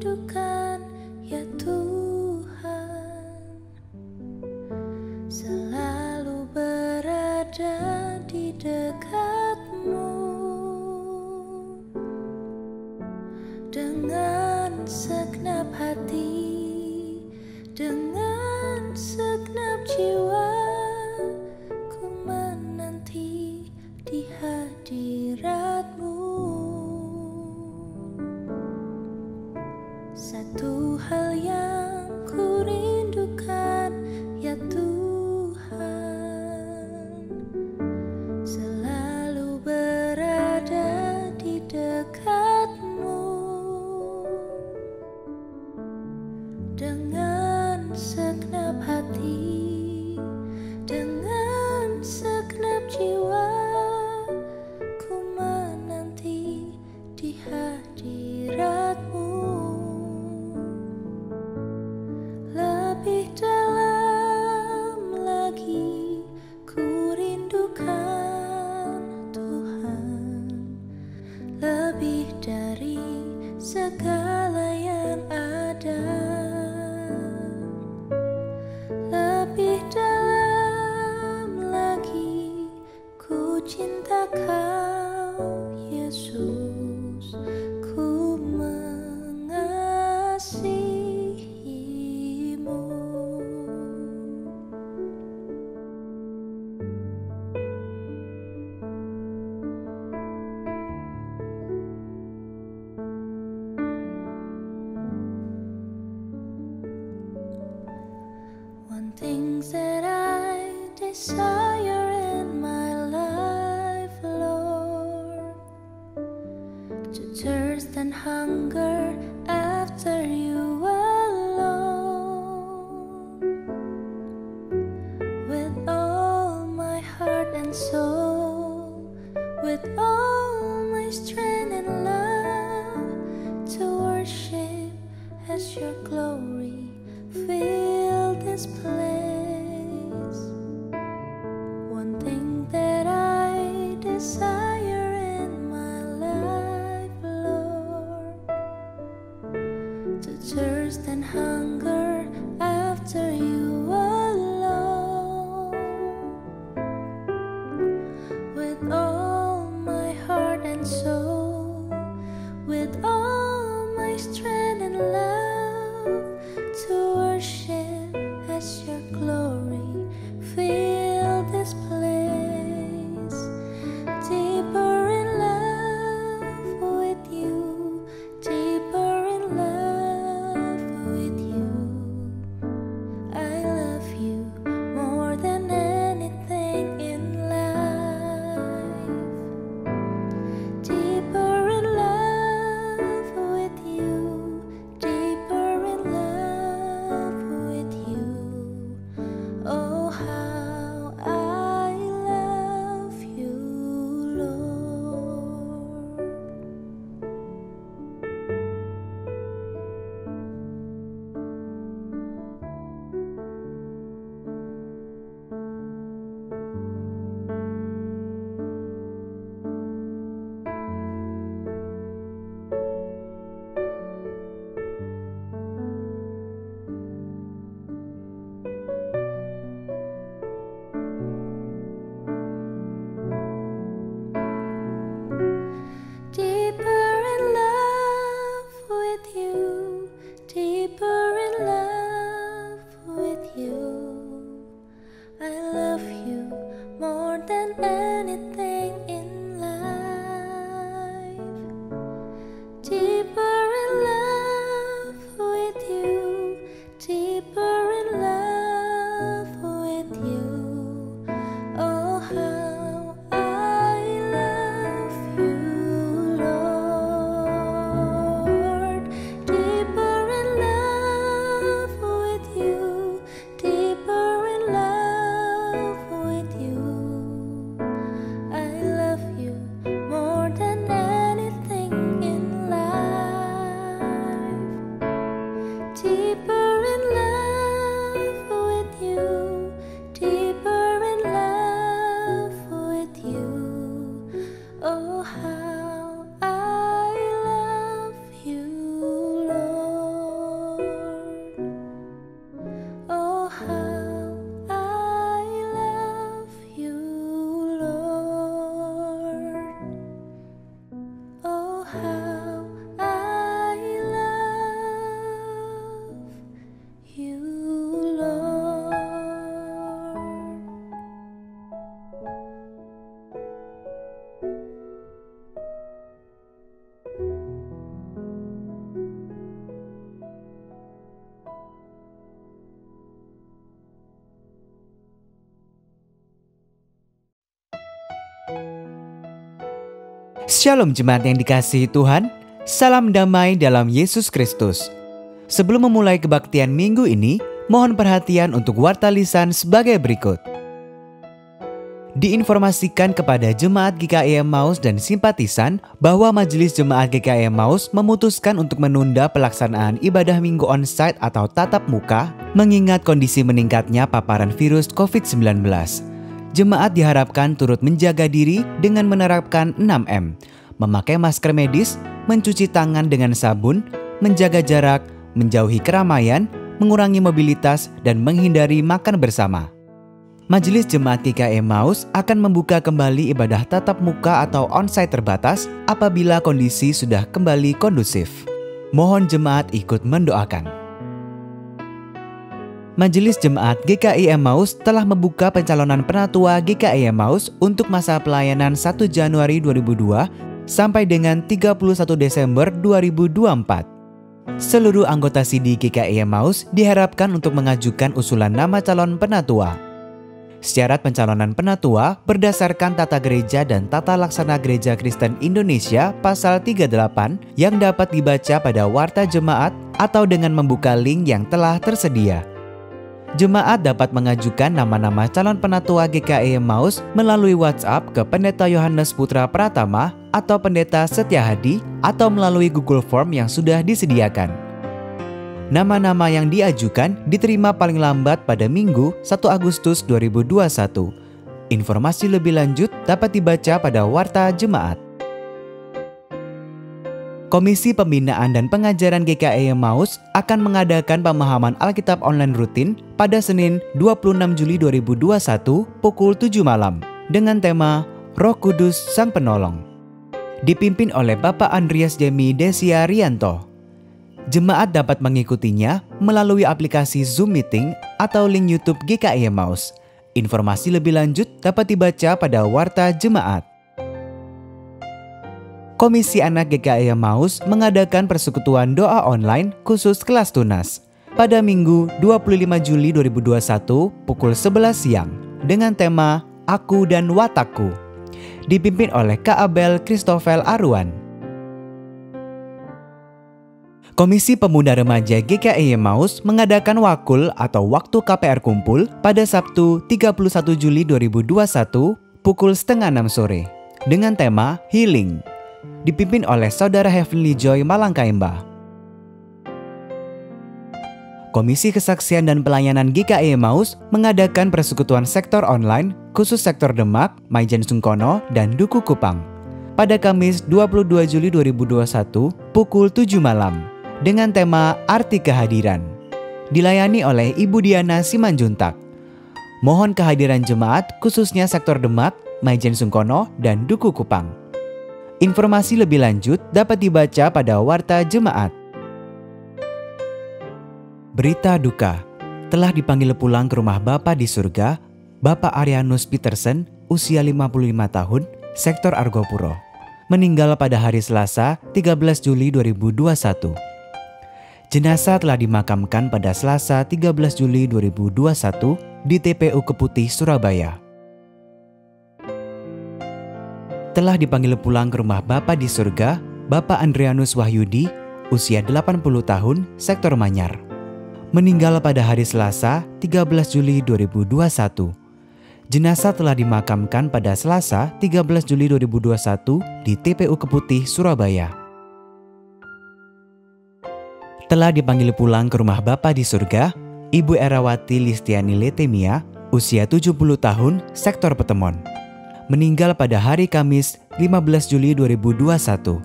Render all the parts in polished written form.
rindukan ya Tuhan, selalu berada di dekatmu dengan segenap hati, dengan segenap jiwa. Ku menanti di hadiratmu. Satu hal yang ku rindukan ya Tuhan, selalu berada di dekatmu dengan segenap hati, dengan segenap jiwa. Ku menanti di hadiratmu. Lebih dalam lagi ku rindukan Tuhan, lebih dari segala yang ada. Lebih dalam lagi ku cinta Kau Yesus, ku mengasihimu. One thing that I desire in my life, Lord, to thirst and hunger after you alone. With all my heart and soul, with all my strength and love, to worship as your glory fill this place. One thing that I desire in my life, Lord, to thirst and hunger after you alone. With all my heart and soul, with all my strength and love, to worship as your glory fill this place. Deeper in love with you, deeper in love with you. I love you more than anything in life. Deeper in love with you, deeper in love with you. Oh, how I love you, Lord. Deeper in love with you, deeper in love with you. I love you more than anything in life. Deeper in love with you, deeper in love with you. Oh, how I love you, Lord. Deeper in love with you, deeper in love with you. I love you more than anything in life. Deeper in love with you, deeper in love with you. Oh, how I love you, Lord. Shalom jemaat yang dikasihi Tuhan, salam damai dalam Yesus Kristus. Sebelum memulai kebaktian minggu ini, mohon perhatian untuk warta lisan sebagai berikut. Diinformasikan kepada jemaat GKI Emmaus dan simpatisan bahwa Majelis Jemaat GKI Emmaus memutuskan untuk menunda pelaksanaan ibadah minggu onsite atau tatap muka mengingat kondisi meningkatnya paparan virus COVID-19. Jemaat diharapkan turut menjaga diri dengan menerapkan 6M, memakai masker medis, mencuci tangan dengan sabun, menjaga jarak, menjauhi keramaian, mengurangi mobilitas, dan menghindari makan bersama. Majelis Jemaat GKI Emmaus akan membuka kembali ibadah tatap muka atau onsite terbatas apabila kondisi sudah kembali kondusif. Mohon jemaat ikut mendoakan. Majelis Jemaat GKI Emmaus telah membuka pencalonan penatua GKI Emmaus untuk masa pelayanan 1 Januari 2002 sampai dengan 31 Desember 2024. Seluruh anggota CD GKI Emmaus diharapkan untuk mengajukan usulan nama calon penatua. Syarat pencalonan penatua berdasarkan Tata Gereja dan Tata Laksana Gereja Kristen Indonesia pasal 38 yang dapat dibaca pada warta jemaat atau dengan membuka link yang telah tersedia. Jemaat dapat mengajukan nama-nama calon penatua GKI Emmaus melalui WhatsApp ke Pendeta Yohanes Putra Pratama atau Pendeta Setia Hadi atau melalui Google Form yang sudah disediakan. Nama-nama yang diajukan diterima paling lambat pada Minggu 1 Agustus 2021. Informasi lebih lanjut dapat dibaca pada warta jemaat. Komisi Pembinaan dan Pengajaran GKI Emmaus akan mengadakan pemahaman Alkitab online rutin pada Senin 26 Juli 2021 pukul 7 malam dengan tema Roh Kudus Sang Penolong. Dipimpin oleh Bapak Andreas Jemi Desia Rianto. Jemaat dapat mengikutinya melalui aplikasi Zoom Meeting atau link YouTube GKI Emmaus. Informasi lebih lanjut dapat dibaca pada warta jemaat. Komisi Anak GKI Emmaus mengadakan persekutuan doa online khusus kelas tunas pada Minggu 25 Juli 2021 pukul 11 siang dengan tema Aku dan Watakku. Dipimpin oleh Kak Abel Christopher Aruan. Komisi Pemuda Remaja GKI Emmaus mengadakan wakul atau waktu KPR kumpul pada Sabtu 31 Juli 2021 pukul 5:30 sore dengan tema Healing. Dipimpin oleh Saudara Heavenly Joy Malangkaimba. Komisi Kesaksian dan Pelayanan GKI Emmaus mengadakan persekutuan sektor online khusus sektor Demak, Maijen Sungkono, dan Duku Kupang pada Kamis 22 Juli 2021 pukul 7 malam dengan tema Arti Kehadiran. Dilayani oleh Ibu Diana Simanjuntak. Mohon kehadiran jemaat khususnya sektor Demak, Maijen Sungkono, dan Duku Kupang. Informasi lebih lanjut dapat dibaca pada warta jemaat. Berita duka, telah dipanggil pulang ke rumah Bapa di surga, Bapak Arianus Petersen, usia 55 tahun, sektor Argopuro. Meninggal pada hari Selasa, 13 Juli 2021. Jenazah telah dimakamkan pada Selasa, 13 Juli 2021 di TPU Keputih, Surabaya. Telah dipanggil pulang ke rumah Bapa di surga, Bapak Andrianus Wahyudi, usia 80 tahun, sektor Manyar. Meninggal pada hari Selasa, 13 Juli 2021. Jenazah telah dimakamkan pada Selasa, 13 Juli 2021 di TPU Keputih, Surabaya. Telah dipanggil pulang ke rumah Bapa di surga, Ibu Erawati Listiani Letemia, usia 70 tahun, sektor Petemon. Meninggal pada hari Kamis 15 Juli 2021.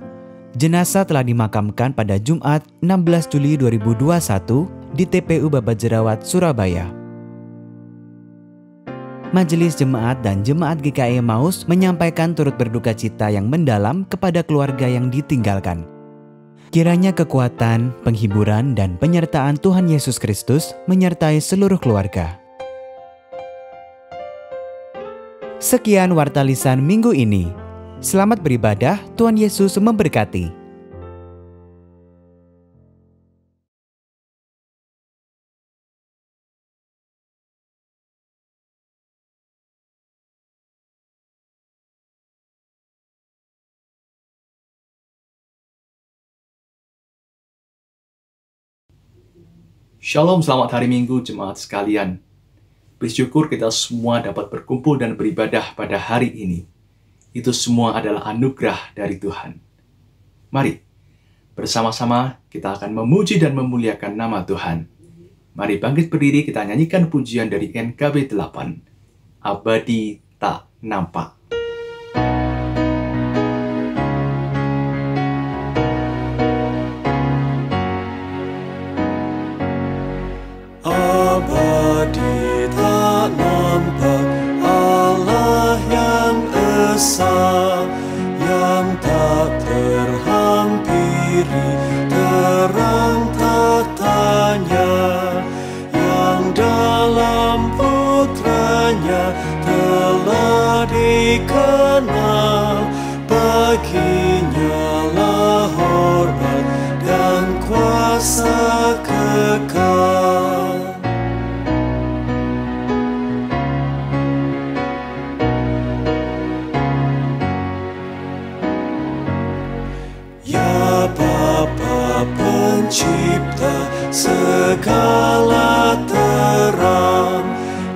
Jenazah telah dimakamkan pada Jumat 16 Juli 2021 di TPU Babat Jerawat, Surabaya. Majelis Jemaat dan Jemaat GKI Emmaus menyampaikan turut berduka cita yang mendalam kepada keluarga yang ditinggalkan. Kiranya kekuatan, penghiburan, dan penyertaan Tuhan Yesus Kristus menyertai seluruh keluarga. Sekian warta lisan minggu ini. Selamat beribadah, Tuhan Yesus memberkati. Shalom, selamat hari Minggu jemaat sekalian. Bersyukur kita semua dapat berkumpul dan beribadah pada hari ini. Itu semua adalah anugerah dari Tuhan. Mari, bersama-sama kita akan memuji dan memuliakan nama Tuhan. Mari bangkit berdiri, kita nyanyikan pujian dari NKB 8, Abadi Tak Nampak. Abadi tak nampak, Allah yang esa, yang tak terhampiri, terang tahtanya, yang dalam putranya telah dikenal. Baginya lah hormat dan kuasa kekal. Ya Bapa Pencipta segala terang,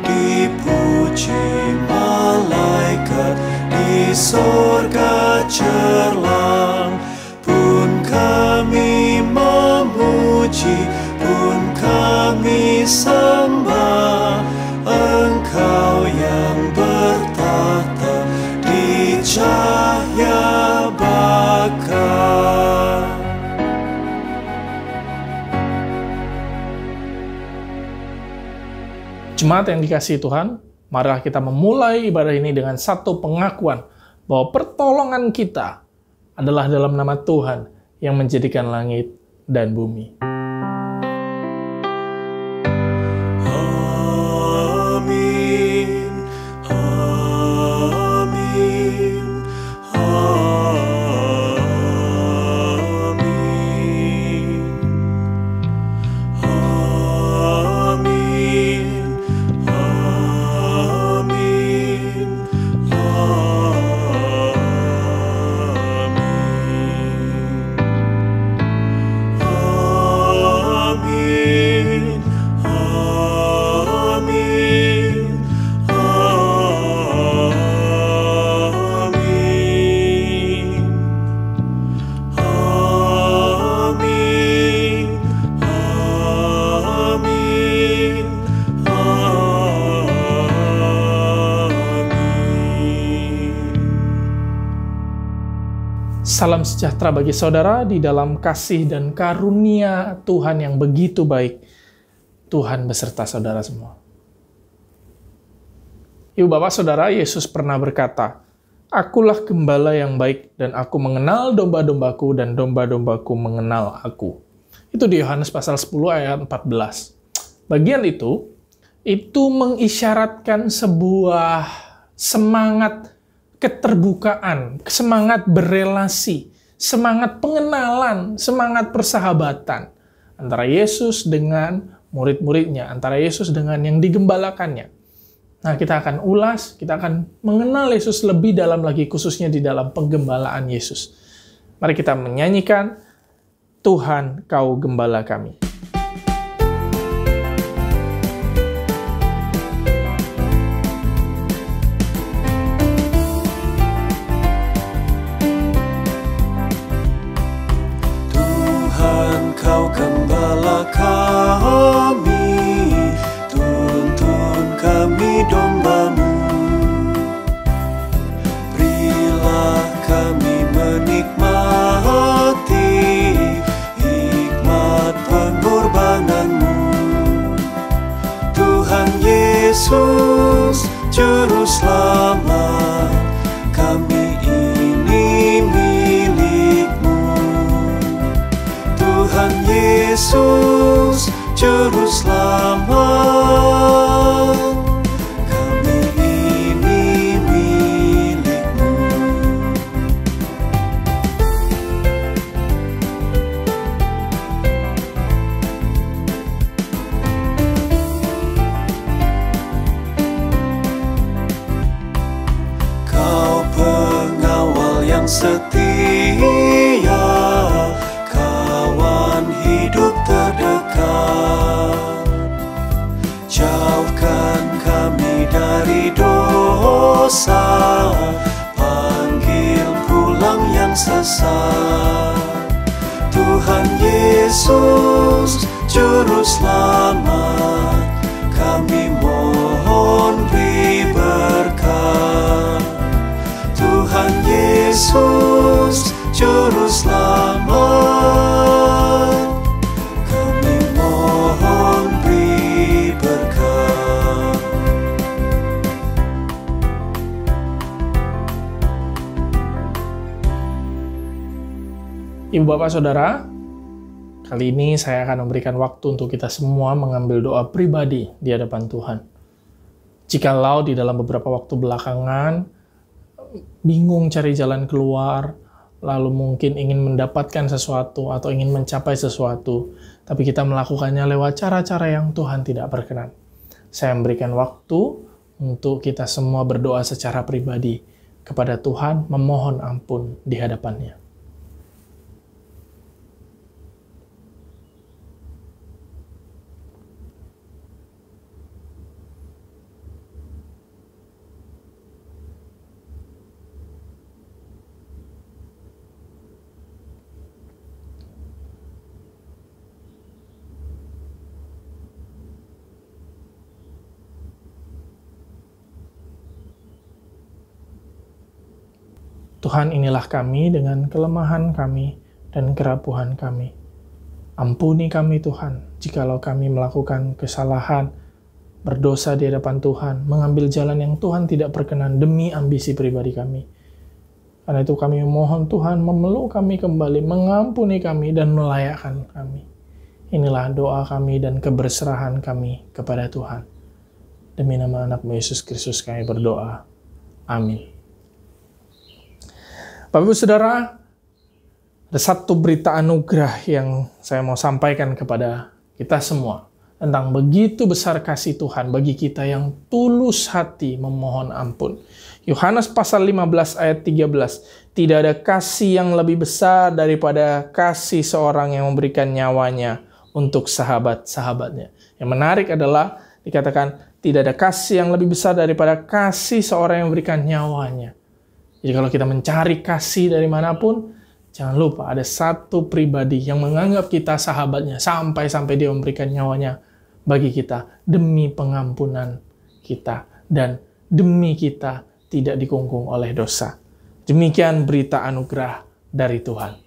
dipuji malaikat di sorga cerlang. Pun kami memuji, pun kami sembah Engkau yang bertahta di cahaya baka. Jemaat yang dikasihi Tuhan, marilah kita memulai ibadah ini dengan satu pengakuan bahwa pertolongan kita adalah dalam nama Tuhan yang menjadikan langit dan bumi. Amin, amin, amin, amin, amin, amin, amin, amin, amin, amin, amin. Salam sejahtera bagi saudara di dalam kasih dan karunia Tuhan yang begitu baik. Tuhan beserta saudara semua. Ibu bapak saudara, Yesus pernah berkata, "Akulah gembala yang baik dan aku mengenal domba-dombaku dan domba-dombaku mengenal aku." Itu di Yohanes pasal 10 ayat 14. Bagian itu mengisyaratkan sebuah semangat keterbukaan, semangat berelasi, semangat pengenalan, semangat persahabatan antara Yesus dengan murid-muridnya, antara Yesus dengan yang digembalakannya. Nah, kita akan ulas, kita akan mengenal Yesus lebih dalam lagi, khususnya di dalam penggembalaan Yesus. Mari kita menyanyikan, Tuhan Kau Gembala Kami. Tuhan Kau gembala kami, tuntun kami domba-Mu. Berilah kami menikmati hikmat pengorbanan-Mu. Tuhan Yesus, Juru Selamat, kami ini milik-Mu. Tuhan Yesus, Juru Selamat, kami ini milik-Mu. Kau pengawal yang setia, kawan hidup terdekat. Yesus Juru Selamat, kami mohon beri berkat. Tuhan Yesus Juru Selamat, kami mohon beri berkat. Ibu Bapak Saudara, kali ini saya akan memberikan waktu untuk kita semua mengambil doa pribadi di hadapan Tuhan. Jikalau di dalam beberapa waktu belakangan bingung cari jalan keluar, lalu mungkin ingin mendapatkan sesuatu atau ingin mencapai sesuatu, tapi kita melakukannya lewat cara-cara yang Tuhan tidak berkenan. Saya memberikan waktu untuk kita semua berdoa secara pribadi kepada Tuhan, memohon ampun di hadapannya. Tuhan, inilah kami dengan kelemahan kami dan kerapuhan kami. Ampuni kami Tuhan, jikalau kami melakukan kesalahan, berdosa di hadapan Tuhan, mengambil jalan yang Tuhan tidak berkenan demi ambisi pribadi kami. Karena itu kami mohon Tuhan memeluk kami kembali, mengampuni kami dan melayakkan kami. Inilah doa kami dan keberserahan kami kepada Tuhan. Demi nama anak Yesus Kristus kami berdoa. Amin. Bapak Ibu Saudara, ada satu berita anugerah yang saya mau sampaikan kepada kita semua tentang begitu besar kasih Tuhan bagi kita yang tulus hati memohon ampun. Yohanes pasal 15 ayat 13, tidak ada kasih yang lebih besar daripada kasih seorang yang memberikan nyawanya untuk sahabat-sahabatnya. Yang menarik adalah dikatakan tidak ada kasih yang lebih besar daripada kasih seorang yang memberikan nyawanya. Jadi kalau kita mencari kasih dari manapun, jangan lupa ada satu pribadi yang menganggap kita sahabatnya sampai-sampai dia memberikan nyawanya bagi kita demi pengampunan kita dan demi kita tidak dikungkung oleh dosa. Demikian berita anugerah dari Tuhan.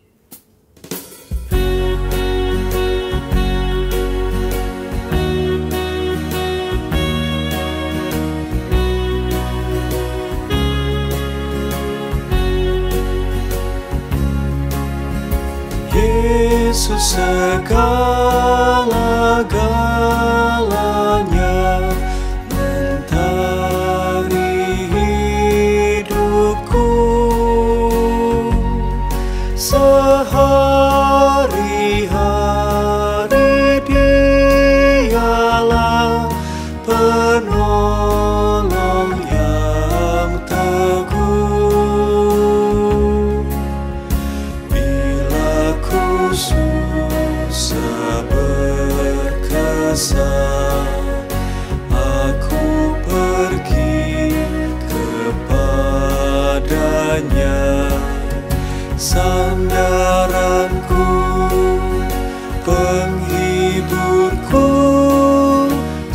Yesus segala-galanya, mentari hidupku. Sehari-hari Dialah penolong yang teguh. Bila ku susah berkesan, aku pergi kepadanya. Sandaranku, penghiburku,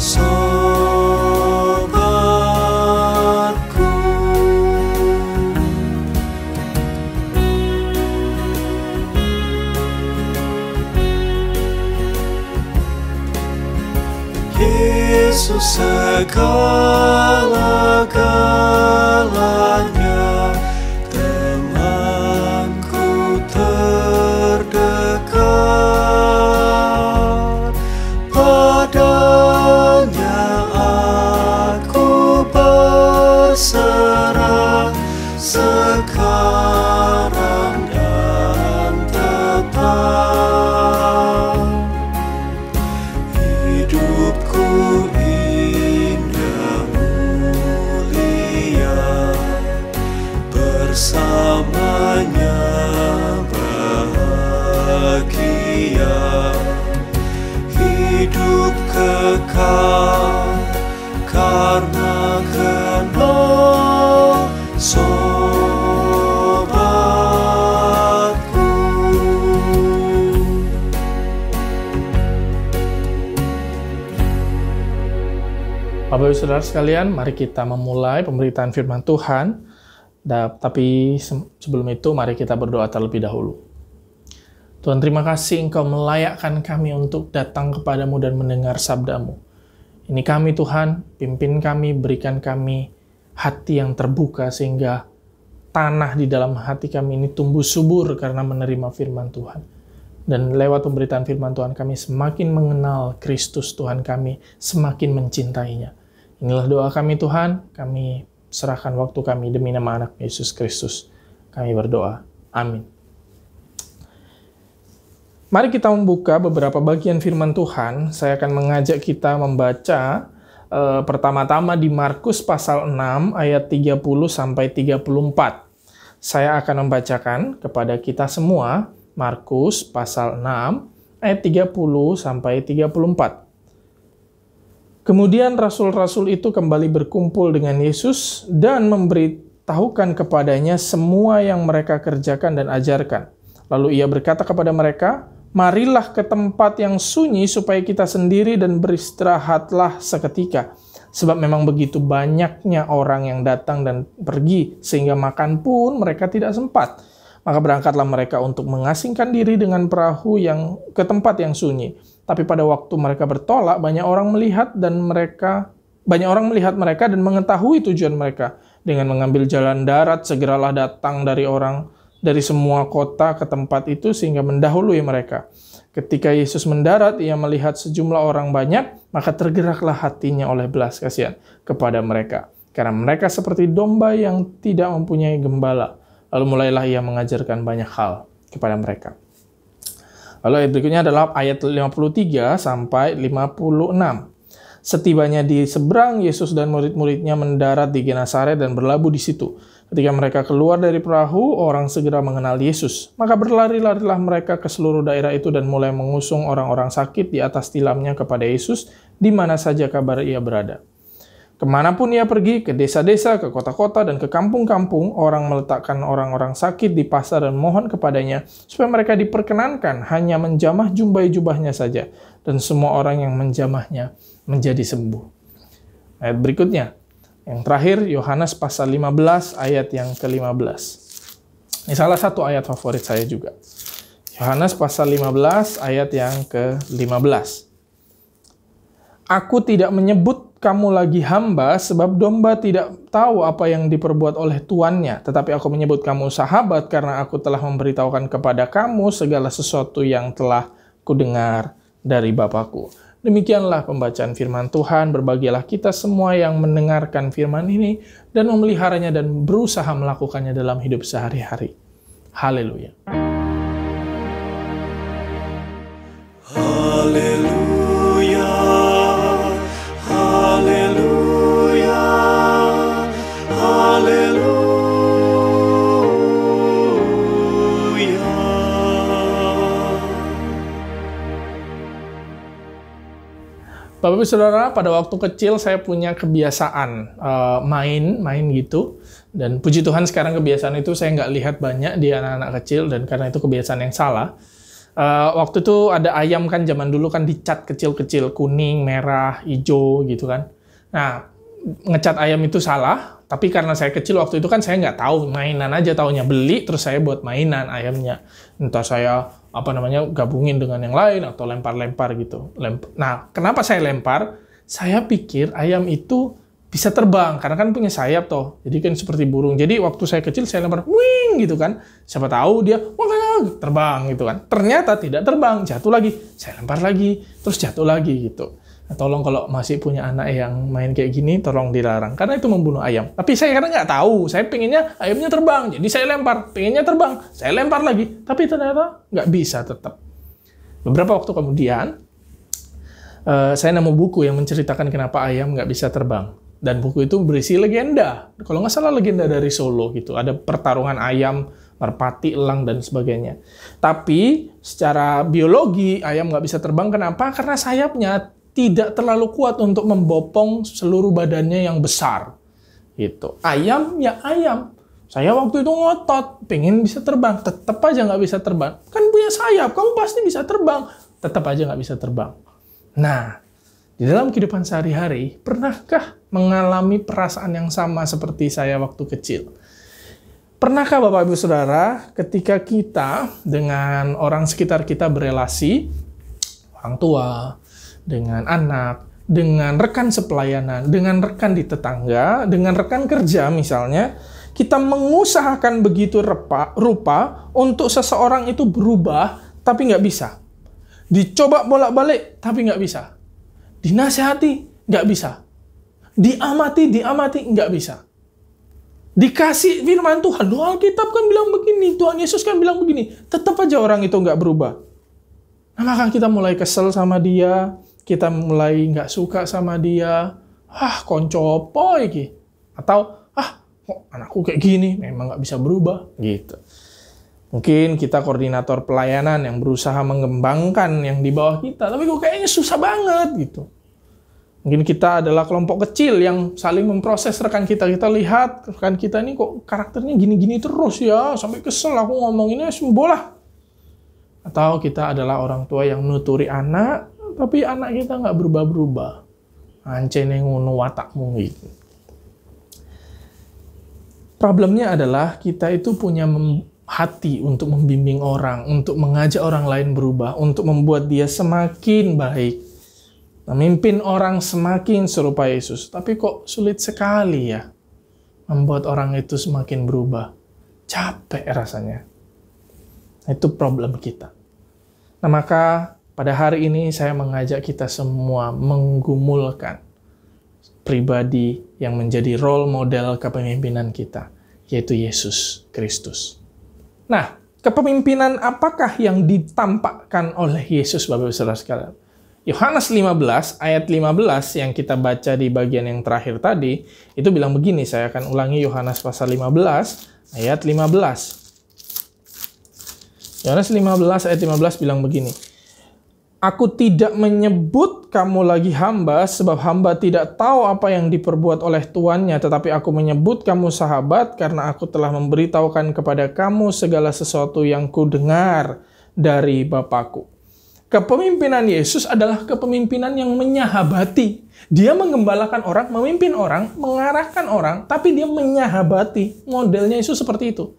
sobatku. Yesus segala-galanya, temanku terdekat. Padanya aku berserah sekarang dan tetap. Hidupku indah mulia, bersamanya bahagia. Hidup kekal karena kenal sobatku. Bapak Ibu Saudara sekalian, mari kita memulai pemberitaan firman Tuhan. Tapi sebelum itu, mari kita berdoa terlebih dahulu. Tuhan, terima kasih Engkau melayakkan kami untuk datang kepadamu dan mendengar sabda-Mu. Ini kami Tuhan, pimpin kami, berikan kami hati yang terbuka sehingga tanah di dalam hati kami ini tumbuh subur karena menerima firman Tuhan. Dan lewat pemberitaan firman Tuhan kami semakin mengenal Kristus Tuhan kami, semakin mencintainya. Inilah doa kami Tuhan, kami serahkan waktu kami demi nama anak Yesus Kristus. Kami berdoa. Amin. Mari kita membuka beberapa bagian firman Tuhan. Saya akan mengajak kita membaca pertama-tama di Markus pasal 6 ayat 30 sampai 34. Saya akan membacakan kepada kita semua Markus pasal 6 ayat 30 sampai 34. Kemudian rasul-rasul itu kembali berkumpul dengan Yesus dan memberitahukan kepadanya semua yang mereka kerjakan dan ajarkan. Lalu ia berkata kepada mereka, "Marilah ke tempat yang sunyi supaya kita sendiri dan beristirahatlah seketika. Sebab memang begitu banyaknya orang yang datang dan pergi, sehingga makan pun mereka tidak sempat. Maka berangkatlah mereka untuk mengasingkan diri dengan perahu yang ke tempat yang sunyi. Tapi pada waktu mereka bertolak, banyak orang melihat mereka dan mengetahui tujuan mereka. Dengan mengambil jalan darat, segeralah datang dari semua kota ke tempat itu sehingga mendahului mereka. Ketika Yesus mendarat, ia melihat sejumlah orang banyak, maka tergeraklah hatinya oleh belas kasihan kepada mereka. Karena mereka seperti domba yang tidak mempunyai gembala. Lalu mulailah ia mengajarkan banyak hal kepada mereka." Lalu ayat berikutnya adalah ayat 53 sampai 56. Setibanya di seberang, Yesus dan murid-muridnya mendarat di Genesaret dan berlabuh di situ. Ketika mereka keluar dari perahu, orang segera mengenal Yesus. Maka berlari-larilah mereka ke seluruh daerah itu dan mulai mengusung orang-orang sakit di atas tilamnya kepada Yesus, di mana saja kabar ia berada. Kemanapun ia pergi, ke desa-desa, ke kota-kota, dan ke kampung-kampung, orang meletakkan orang-orang sakit di pasar dan mohon kepadanya, supaya mereka diperkenankan hanya menjamah jubah-jubahnya saja, dan semua orang yang menjamahnya menjadi sembuh. Ayat berikutnya, yang terakhir, Yohanes pasal 15 ayat yang ke-15. Ini salah satu ayat favorit saya juga. Yohanes pasal 15 ayat yang ke-15. "Aku tidak menyebut kamu lagi hamba, sebab domba tidak tahu apa yang diperbuat oleh tuannya. Tetapi aku menyebut kamu sahabat, karena aku telah memberitahukan kepada kamu segala sesuatu yang telah kudengar dari Bapakku." Demikianlah pembacaan firman Tuhan. Berbahagialah kita semua yang mendengarkan firman ini dan memeliharanya dan berusaha melakukannya dalam hidup sehari-hari. Haleluya. Haleluya, haleluya, haleluya. Bapak Ibu Saudara, pada waktu kecil saya punya kebiasaan main gitu. Dan puji Tuhan sekarang kebiasaan itu saya nggak lihat banyak di anak-anak kecil, dan karena itu kebiasaan yang salah. Waktu itu ada ayam kan, zaman dulu kan dicat kecil-kecil, kuning, merah, hijau gitu kan. Nah, ngecat ayam itu salah, tapi karena saya kecil waktu itu kan saya nggak tahu, mainan aja taunya, beli terus saya buat mainan ayamnya. Entah saya gabungin dengan yang lain atau lempar-lempar gitu. Nah, kenapa saya lempar? Saya pikir ayam itu bisa terbang, karena kan punya sayap toh. Jadi kan seperti burung. Jadi waktu saya kecil saya lempar, wing gitu kan. Siapa tahu dia terbang gitu kan. Ternyata tidak terbang, jatuh lagi. Saya lempar lagi, terus jatuh lagi gitu. Nah, tolong kalau masih punya anak yang main kayak gini, tolong dilarang. Karena itu membunuh ayam. Tapi saya karena nggak tahu. Saya pengennya ayamnya terbang. Jadi saya lempar. Pengennya terbang. Saya lempar lagi. Tapi ternyata nggak bisa tetap. Beberapa waktu kemudian, saya nemu buku yang menceritakan kenapa ayam nggak bisa terbang. Dan buku itu berisi legenda. Kalau nggak salah legenda dari Solo gitu. Ada pertarungan ayam, merpati, elang, dan sebagainya. Tapi secara biologi, ayam nggak bisa terbang. Kenapa? Karena sayapnya tidak terlalu kuat untuk membopong seluruh badannya yang besar. Gitu. Ayam, ya ayam. Saya waktu itu ngotot, pengen bisa terbang. Tetap aja nggak bisa terbang. Kan punya sayap, kamu pasti bisa terbang. Tetap aja nggak bisa terbang. Nah, Di dalam kehidupan sehari-hari, pernahkah mengalami perasaan yang sama seperti saya waktu kecil? Pernahkah Bapak Ibu Saudara, ketika kita dengan orang sekitar kita berelasi, orang tua, dengan anak, dengan rekan sepelayanan, dengan rekan di tetangga, dengan rekan kerja misalnya, kita mengusahakan begitu rupa untuk seseorang itu berubah, tapi nggak bisa. Dicoba bolak-balik, tapi nggak bisa. Dinasihati, nggak bisa. Diamati, nggak bisa. Dikasih firman Tuhan, doa Alkitab kan bilang begini, Tuhan Yesus kan bilang begini, tetap aja orang itu nggak berubah. Nah, maka kita mulai kesel sama dia, kita mulai nggak suka sama dia, konco apa iki? Atau, kok anakku kayak gini, memang nggak bisa berubah, gitu. Mungkin kita koordinator pelayanan yang berusaha mengembangkan yang di bawah kita, tapi kok kayaknya susah banget gitu. Mungkin kita adalah kelompok kecil yang saling memproses rekan kita. Kita lihat rekan kita ini kok karakternya gini-gini terus ya, sampai kesel aku ngomonginnya sembolah. Atau kita adalah orang tua yang nuturi anak, tapi anak kita nggak berubah-berubah. Ancene ngono watakmu gitu. Problemnya adalah kita itu punya hati untuk membimbing orang, untuk mengajak orang lain berubah, untuk membuat dia semakin baik, memimpin orang semakin serupa Yesus. Tapi kok sulit sekali ya membuat orang itu semakin berubah. Capek rasanya. Itu problem kita. Nah, maka pada hari ini saya mengajak kita semua menggumulkan pribadi yang menjadi role model kepemimpinan kita, yaitu Yesus Kristus. Nah, kepemimpinan apakah yang ditampakkan oleh Yesus, Bapak Ibu Saudara sekalian? Yohanes 15, ayat 15 yang kita baca di bagian yang terakhir tadi, itu bilang begini, saya akan ulangi Yohanes pasal 15, ayat 15. Yohanes 15, ayat 15 bilang begini, Aku tidak menyebut kamu lagi hamba, sebab hamba tidak tahu apa yang diperbuat oleh tuannya, tetapi aku menyebut kamu sahabat, karena aku telah memberitahukan kepada kamu segala sesuatu yang kudengar dari Bapakku. Kepemimpinan Yesus adalah kepemimpinan yang menyahabati. Dia menggembalakan orang, memimpin orang, mengarahkan orang, tapi dia menyahabati. Modelnya Yesus seperti itu.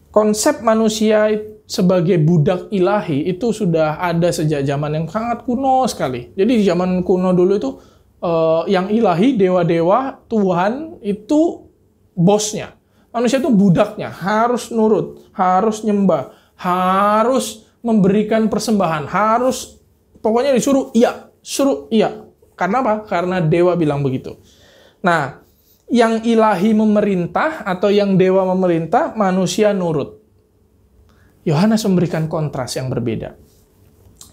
Konsep manusia sebagai budak ilahi itu sudah ada sejak zaman yang sangat kuno sekali. Jadi di zaman kuno dulu itu yang ilahi, dewa-dewa, Tuhan itu bosnya. Manusia itu budaknya, harus nurut, harus nyembah, harus memberikan persembahan, harus pokoknya disuruh iya. Karena apa? Karena dewa bilang begitu. Nah, yang ilahi memerintah atau yang dewa memerintah, manusia nurut. Yohanes memberikan kontras yang berbeda.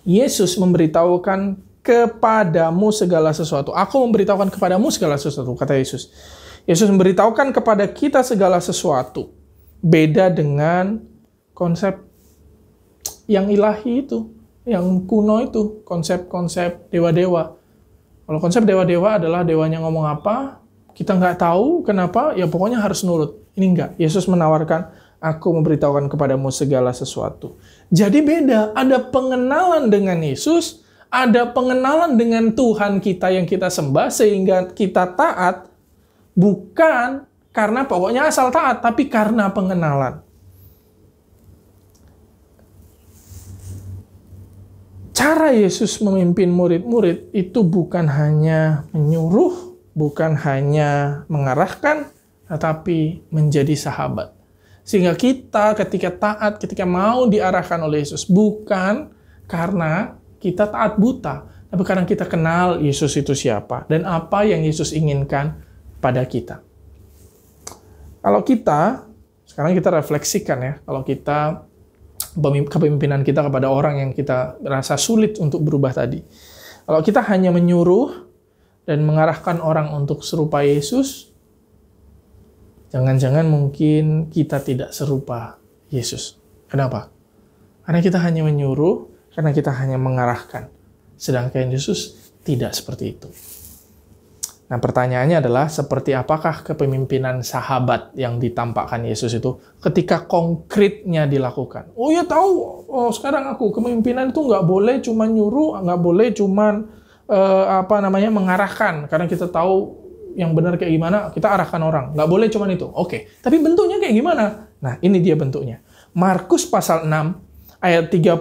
Yesus memberitahukan kepadamu segala sesuatu. Aku memberitahukan kepadamu segala sesuatu, kata Yesus. Yesus memberitahukan kepada kita segala sesuatu. Beda dengan konsep yang ilahi itu, yang kuno itu, konsep-konsep dewa-dewa. Kalau konsep dewa-dewa adalah dewanya ngomong apa, kita nggak tahu kenapa, ya pokoknya harus nurut. Ini enggak. Yesus menawarkan, aku memberitahukan kepadamu segala sesuatu. Jadi beda, ada pengenalan dengan Yesus, ada pengenalan dengan Tuhan kita yang kita sembah, sehingga kita taat, bukan karena pokoknya asal taat, tapi karena pengenalan. Cara Yesus memimpin murid-murid itu bukan hanya menyuruh, bukan hanya mengarahkan, tetapi menjadi sahabat. Sehingga kita ketika taat, ketika mau diarahkan oleh Yesus, bukan karena kita taat buta, tapi karena kita kenal Yesus itu siapa, dan apa yang Yesus inginkan pada kita. Kalau kita, sekarang kita refleksikan ya, kalau kita, kepemimpinan kita kepada orang yang kita rasa sulit untuk berubah tadi. Kalau kita hanya menyuruh dan mengarahkan orang untuk serupa Yesus, jangan-jangan mungkin kita tidak serupa Yesus. Kenapa? Karena kita hanya menyuruh, karena kita hanya mengarahkan. Sedangkan Yesus tidak seperti itu. Nah, pertanyaannya adalah, seperti apakah kepemimpinan sahabat yang ditampakkan Yesus itu ketika konkretnya dilakukan? Oh ya tahu, sekarang aku kepemimpinan itu nggak boleh cuma nyuruh, nggak boleh cuma mengarahkan, karena kita tahu yang benar kayak gimana, kita arahkan orang. Nggak boleh cuman itu. Oke, tapi bentuknya kayak gimana? Nah, ini dia bentuknya. Markus pasal 6 ayat 30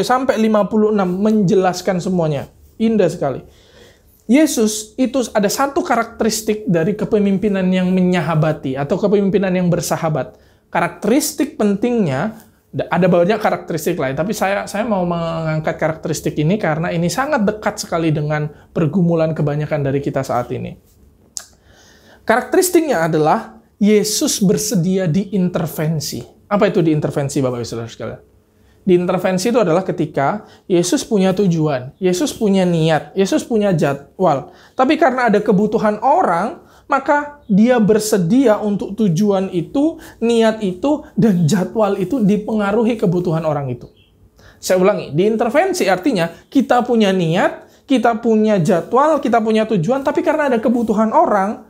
sampai 56 menjelaskan semuanya. Indah sekali. Yesus itu ada satu karakteristik dari kepemimpinan yang menyahabati atau kepemimpinan yang bersahabat. Karakteristik pentingnya, ada banyak karakteristik lain, tapi saya mau mengangkat karakteristik ini karena ini sangat dekat sekali dengan pergumulan kebanyakan dari kita saat ini. Karakteristiknya adalah Yesus bersedia diintervensi. Apa itu diintervensi, Bapak Ibu Saudara sekalian? Diintervensi itu adalah ketika Yesus punya tujuan, Yesus punya niat, Yesus punya jadwal. Tapi karena ada kebutuhan orang, maka dia bersedia untuk tujuan itu, niat itu, dan jadwal itu dipengaruhi kebutuhan orang itu. Saya ulangi, diintervensi artinya kita punya niat, kita punya jadwal, kita punya tujuan, tapi karena ada kebutuhan orang,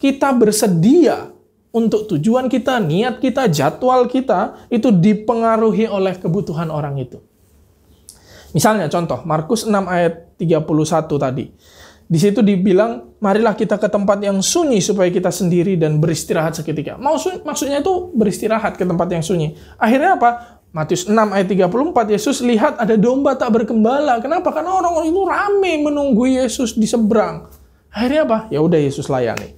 kita bersedia untuk tujuan kita, niat kita, jadwal kita, itu dipengaruhi oleh kebutuhan orang itu. Misalnya contoh, Markus 6 ayat 31 tadi. Di situ dibilang, marilah kita ke tempat yang sunyi supaya kita sendiri dan beristirahat seketika. Maksudnya itu beristirahat ke tempat yang sunyi. Akhirnya apa? Matius 6 ayat 34, Yesus lihat ada domba tak bergembala. Kenapa? Karena orang-orang itu rame menunggu Yesus di seberang. Akhirnya apa? Ya udah Yesus layani.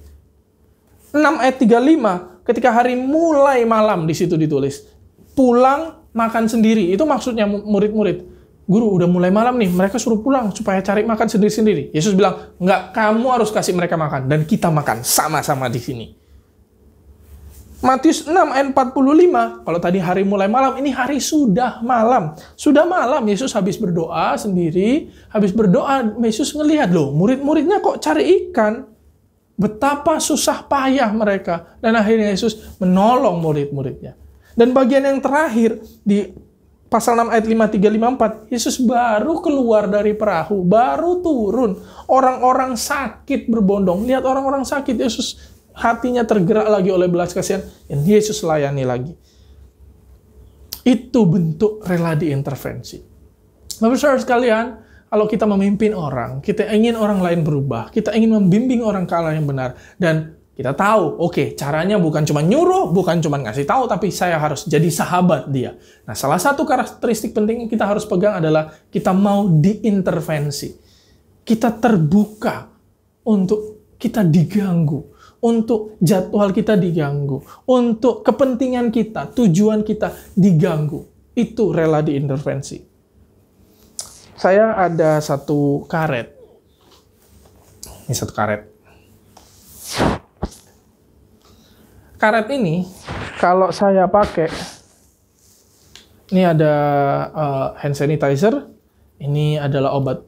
6 ayat 35, ketika hari mulai malam di situ ditulis, pulang makan sendiri. Itu maksudnya murid-murid. Guru, udah mulai malam nih, mereka suruh pulang supaya cari makan sendiri-sendiri. Yesus bilang, enggak, kamu harus kasih mereka makan dan kita makan sama-sama di sini. Matius 6 ayat 45, kalau tadi hari mulai malam, ini hari sudah malam. Sudah malam, Yesus habis berdoa sendiri, habis berdoa, Yesus ngelihat, loh, murid-muridnya kok cari ikan? Betapa susah payah mereka. Dan akhirnya Yesus menolong murid-muridnya. Dan bagian yang terakhir, di pasal 6 ayat 53-54, Yesus baru keluar dari perahu, baru turun. Orang-orang sakit berbondong. Lihat orang-orang sakit, Yesus hatinya tergerak lagi oleh belas kasihan. Dan Yesus layani lagi. Itu bentuk rela diintervensi. Bapak saudara sekalian, kalau kita memimpin orang, kita ingin orang lain berubah, kita ingin membimbing orang ke arah yang benar, dan kita tahu, oke, caranya bukan cuma nyuruh, bukan cuma ngasih tahu, tapi saya harus jadi sahabat dia. Nah, salah satu karakteristik penting yang kita harus pegang adalah kita mau diintervensi. Kita terbuka untuk kita diganggu, untuk jadwal kita diganggu, untuk kepentingan kita, tujuan kita diganggu. Itu rela diintervensi. Saya ada satu karet. Ini satu karet. Karet ini, kalau saya pakai, ini ada hand sanitizer, ini adalah obat,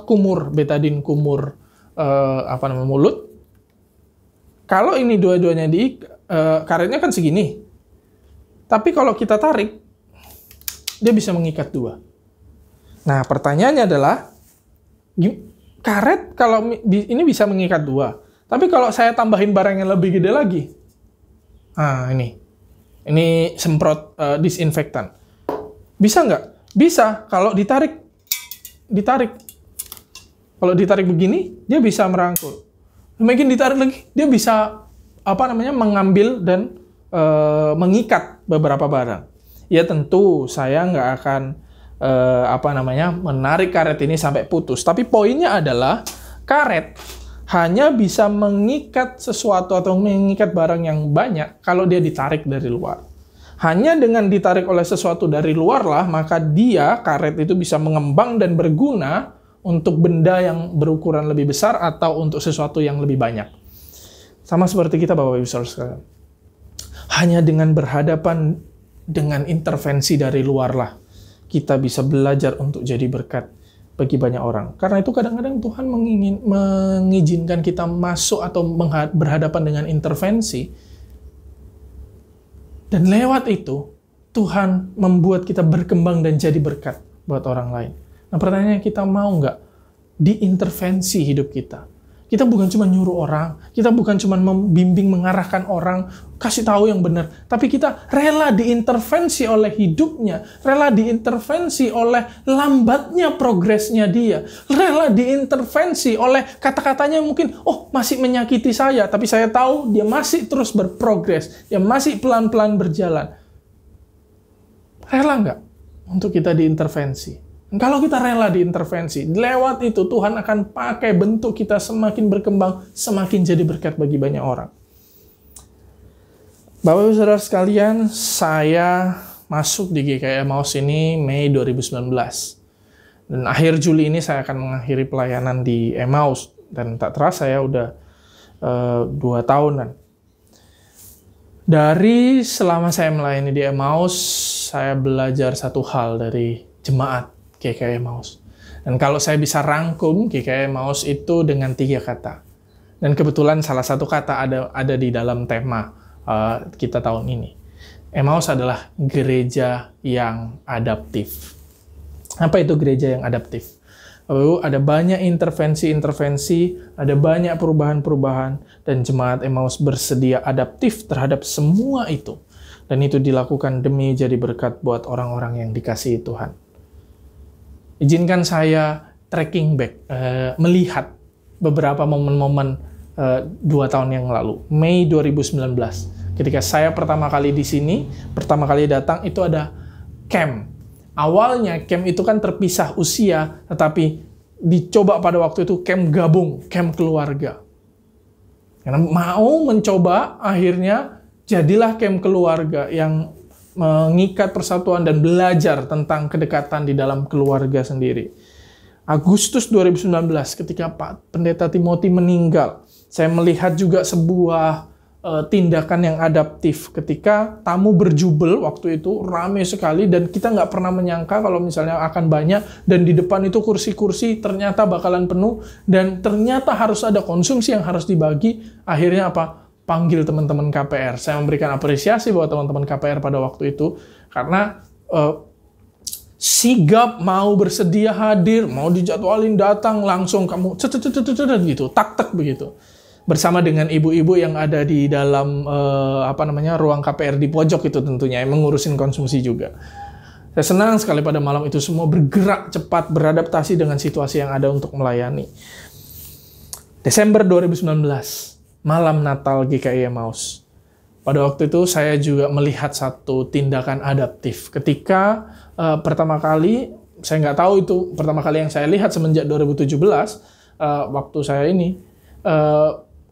kumur, betadine kumur, mulut. Kalau ini dua-duanya karetnya kan segini. Tapi kalau kita tarik, dia bisa mengikat dua. Nah, pertanyaannya adalah, karet kalau ini bisa mengikat dua. Tapi kalau saya tambahin barang yang lebih gede lagi, ini semprot disinfektan. Bisa nggak? Bisa, kalau ditarik. Kalau ditarik begini, dia bisa merangkul. Makin ditarik lagi, dia bisa mengambil dan mengikat beberapa barang. Ya tentu saya nggak akan menarik karet ini sampai putus. Tapi poinnya adalah karet hanya bisa mengikat sesuatu atau mengikat barang yang banyak kalau dia ditarik dari luar. Hanya dengan ditarik oleh sesuatu dari luar lah, maka karet itu bisa mengembang dan berguna untuk benda yang berukuran lebih besar atau untuk sesuatu yang lebih banyak. Sama seperti kita, Bapak Ibu Saudara sekalian. Hanya dengan berhadapan dengan intervensi dari luar lah, kita bisa belajar untuk jadi berkat bagi banyak orang. Karena itu kadang-kadang Tuhan mengizinkan kita masuk atau berhadapan dengan intervensi. Dan lewat itu, Tuhan membuat kita berkembang dan jadi berkat buat orang lain. Nah, pertanyaannya, kita mau nggak diintervensi hidup kita? Kita bukan cuma nyuruh orang, kita bukan cuma membimbing, mengarahkan orang, kasih tahu yang benar, tapi kita rela diintervensi oleh hidupnya, rela diintervensi oleh lambatnya progresnya dia, rela diintervensi oleh kata-katanya mungkin, oh masih menyakiti saya, tapi saya tahu dia masih terus berprogres, dia masih pelan-pelan berjalan. Rela nggak untuk kita diintervensi? Kalau kita rela diintervensi, lewat itu Tuhan akan pakai bentuk kita semakin berkembang, semakin jadi berkat bagi banyak orang. Bapak Ibu Saudara sekalian, saya masuk di GKI Emmaus ini Mei 2019. Dan akhir Juli ini saya akan mengakhiri pelayanan di Emmaus. Dan tak terasa saya udah 2 tahunan. Dari selama saya melayani di Emmaus, saya belajar satu hal dari jemaat GKI Emmaus. Dan kalau saya bisa rangkum GKI Emmaus itu dengan 3 kata. Dan kebetulan salah satu kata ada di dalam tema kita tahun ini. Emmaus adalah gereja yang adaptif. Apa itu gereja yang adaptif? Ada banyak intervensi-intervensi, ada banyak perubahan-perubahan, dan jemaat Emmaus bersedia adaptif terhadap semua itu. Dan itu dilakukan demi jadi berkat buat orang-orang yang dikasihi Tuhan. Izinkan saya tracking back, melihat beberapa momen-momen 2 tahun yang lalu. Mei 2019, ketika saya pertama kali di sini, pertama kali datang, itu ada camp. Awalnya camp itu kan terpisah usia, tetapi dicoba pada waktu itu camp gabung, camp keluarga. Karena mau mencoba, akhirnya jadilah camp keluarga yang mengikat persatuan dan belajar tentang kedekatan di dalam keluarga sendiri. Agustus 2019, ketika Pak Pendeta Timothy meninggal, saya melihat juga sebuah tindakan yang adaptif. Ketika tamu berjubel waktu itu, ramai sekali, dan kita nggak pernah menyangka kalau misalnya akan banyak, dan di depan itu kursi-kursi ternyata bakalan penuh, dan ternyata harus ada konsumsi yang harus dibagi. Akhirnya apa? Panggil teman-teman KPR. Saya memberikan apresiasi buat teman-teman KPR pada waktu itu, karena sigap mau bersedia hadir, mau dijadwalin datang, langsung kamu gitu, tak-tak begitu. Bersama dengan ibu-ibu yang ada di dalam ruang KPR di pojok itu tentunya, yang mengurusin konsumsi juga. Saya senang sekali pada malam itu semua bergerak cepat, beradaptasi dengan situasi yang ada untuk melayani. Desember 2019, malam Natal GKI Emmaus. Pada waktu itu saya juga melihat satu tindakan adaptif. Ketika pertama kali, saya nggak tahu itu pertama kali yang saya lihat semenjak 2017, waktu saya ini,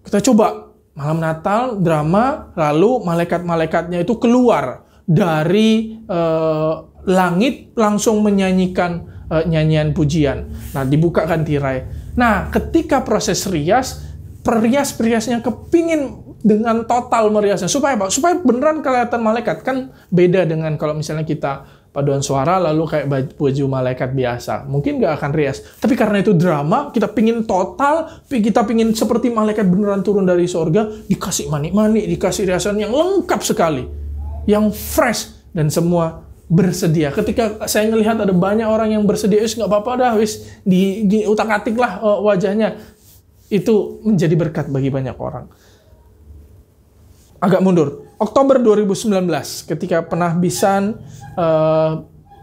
kita coba malam Natal, drama, lalu malaikat-malaikatnya itu keluar dari langit, langsung menyanyikan nyanyian pujian. Nah, dibukakan tirai. Nah, ketika proses rias, perias-periasnya kepingin dengan total meriasnya. Supaya apa? Supaya beneran kelihatan malaikat. Kan beda dengan kalau misalnya kita paduan suara lalu kayak baju malaikat biasa. Mungkin nggak akan rias. Tapi karena itu drama, kita pingin total, kita pingin seperti malaikat beneran turun dari sorga, dikasih manik-manik, dikasih riasan yang lengkap sekali. Yang fresh, dan semua bersedia. Ketika saya ngelihat ada banyak orang yang bersedia, nggak apa-apa dah, wis di utak-atik lah wajahnya. Itu menjadi berkat bagi banyak orang. Agak mundur. Oktober 2019, ketika penahbisan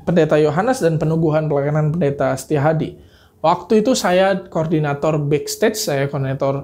Pendeta Yohanes dan penubuhan pelayanan Pendeta Setia Hadi. Waktu itu saya koordinator backstage, saya koordinator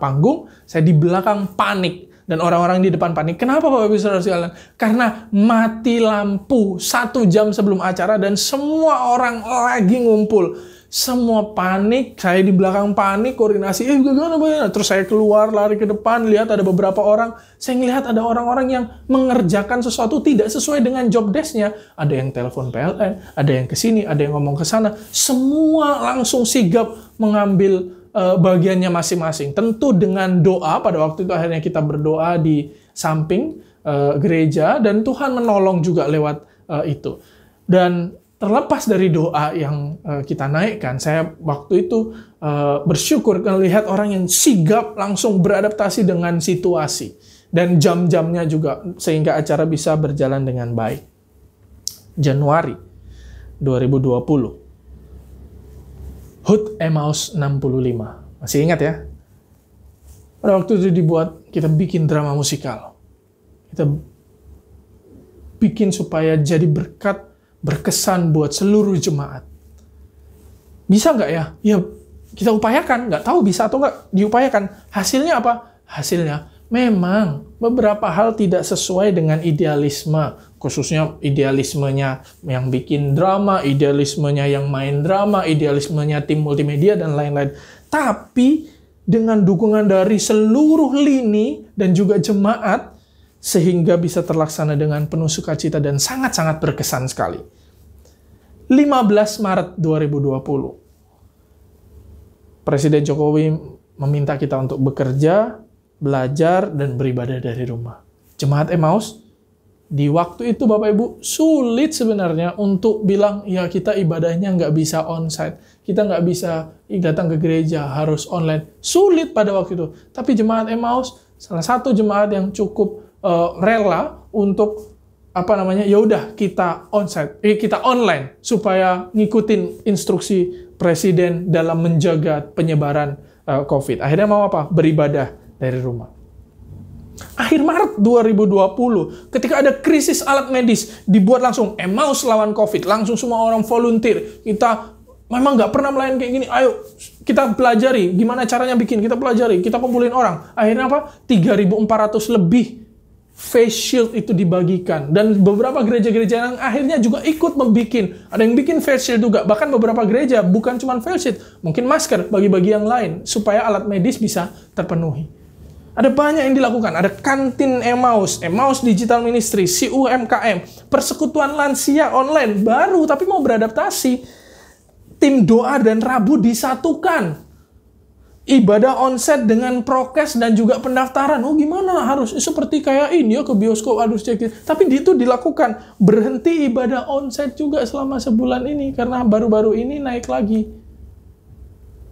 panggung, saya di belakang panik. Dan orang-orang di depan panik. Kenapa Bapak Ibu Saudara sekalian? Karena mati lampu 1 jam sebelum acara dan semua orang lagi ngumpul. Semua panik, saya di belakang panik, koordinasi, gimana? Terus saya keluar, lari ke depan, lihat ada beberapa orang. Saya ngelihat ada orang-orang yang mengerjakan sesuatu tidak sesuai dengan job desk-nya. Ada yang telepon PLN, ada yang ke sini, ada yang ngomong ke sana. Semua langsung sigap mengambil bagiannya masing-masing. Tentu dengan doa, pada waktu itu akhirnya kita berdoa di samping gereja, dan Tuhan menolong juga lewat itu. Dan terlepas dari doa yang kita naikkan, saya waktu itu bersyukur melihat orang yang sigap langsung beradaptasi dengan situasi. Dan jam-jamnya juga, sehingga acara bisa berjalan dengan baik. Januari 2020. HUT Emmaus 65. Masih ingat ya? Pada waktu itu kita bikin drama musikal. Kita bikin supaya jadi berkat, berkesan buat seluruh jemaat. Bisa nggak ya? Ya, kita upayakan. Nggak tahu bisa atau nggak diupayakan. Hasilnya apa? Hasilnya memang beberapa hal tidak sesuai dengan idealisme. Khususnya idealismenya yang bikin drama, idealismenya yang main drama, idealismenya tim multimedia, dan lain-lain. Tapi dengan dukungan dari seluruh lini dan juga jemaat, sehingga bisa terlaksana dengan penuh sukacita dan sangat-sangat berkesan sekali. 15 Maret 2020. Presiden Jokowi meminta kita untuk bekerja, belajar, dan beribadah dari rumah. Jemaat Emmaus, di waktu itu Bapak Ibu, sulit sebenarnya untuk bilang, ya kita ibadahnya nggak bisa onsite. Kita nggak bisa datang ke gereja, harus online. Sulit pada waktu itu. Tapi jemaat Emmaus, salah satu jemaat yang cukup rela untuk ya udah kita onsite, kita online supaya ngikutin instruksi presiden dalam menjaga penyebaran COVID. Akhirnya mau apa? Beribadah dari rumah. Akhir Maret 2020, ketika ada krisis alat medis, dibuat langsung Emmaus lawan COVID. Langsung semua orang volunteer. Kita memang nggak pernah melayani kayak gini. Ayo, kita pelajari. Gimana caranya bikin? Kita pelajari. Kita kumpulin orang. Akhirnya apa? 3.400 lebih face shield itu dibagikan. Dan beberapa gereja-gereja yang akhirnya juga ikut membikin. Ada yang bikin face shield juga. Bahkan beberapa gereja bukan cuma face shield, mungkin masker bagi-bagi yang lain supaya alat medis bisa terpenuhi. Ada banyak yang dilakukan. Ada kantin Emmaus, Emmaus Digital Ministry, CUMKM, persekutuan lansia online baru tapi mau beradaptasi. Tim doa dan Rabu disatukan. Ibadah onset dengan prokes dan juga pendaftaran. Oh gimana? Harus seperti kayak ini ya, ke bioskop harus cek. Tapi itu dilakukan. Berhenti ibadah onset juga selama sebulan ini. Karena baru-baru ini naik lagi.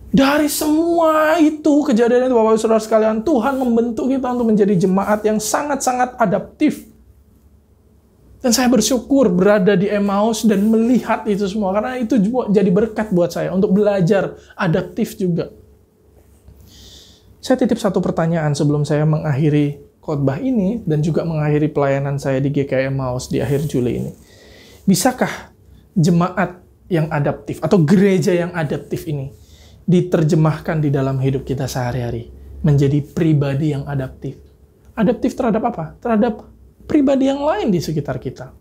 Dari semua itu, kejadian itu Bapak Saudara sekalian, Tuhan membentuk kita untuk menjadi jemaat yang sangat-sangat adaptif. Dan saya bersyukur berada di Emmaus dan melihat itu semua. Karena itu jadi berkat buat saya untuk belajar adaptif juga. Saya titip satu pertanyaan sebelum saya mengakhiri khotbah ini dan juga mengakhiri pelayanan saya di GKI Emmaus di akhir Juli ini. Bisakah jemaat yang adaptif atau gereja yang adaptif ini diterjemahkan di dalam hidup kita sehari-hari menjadi pribadi yang adaptif? Adaptif terhadap apa? Terhadap pribadi yang lain di sekitar kita.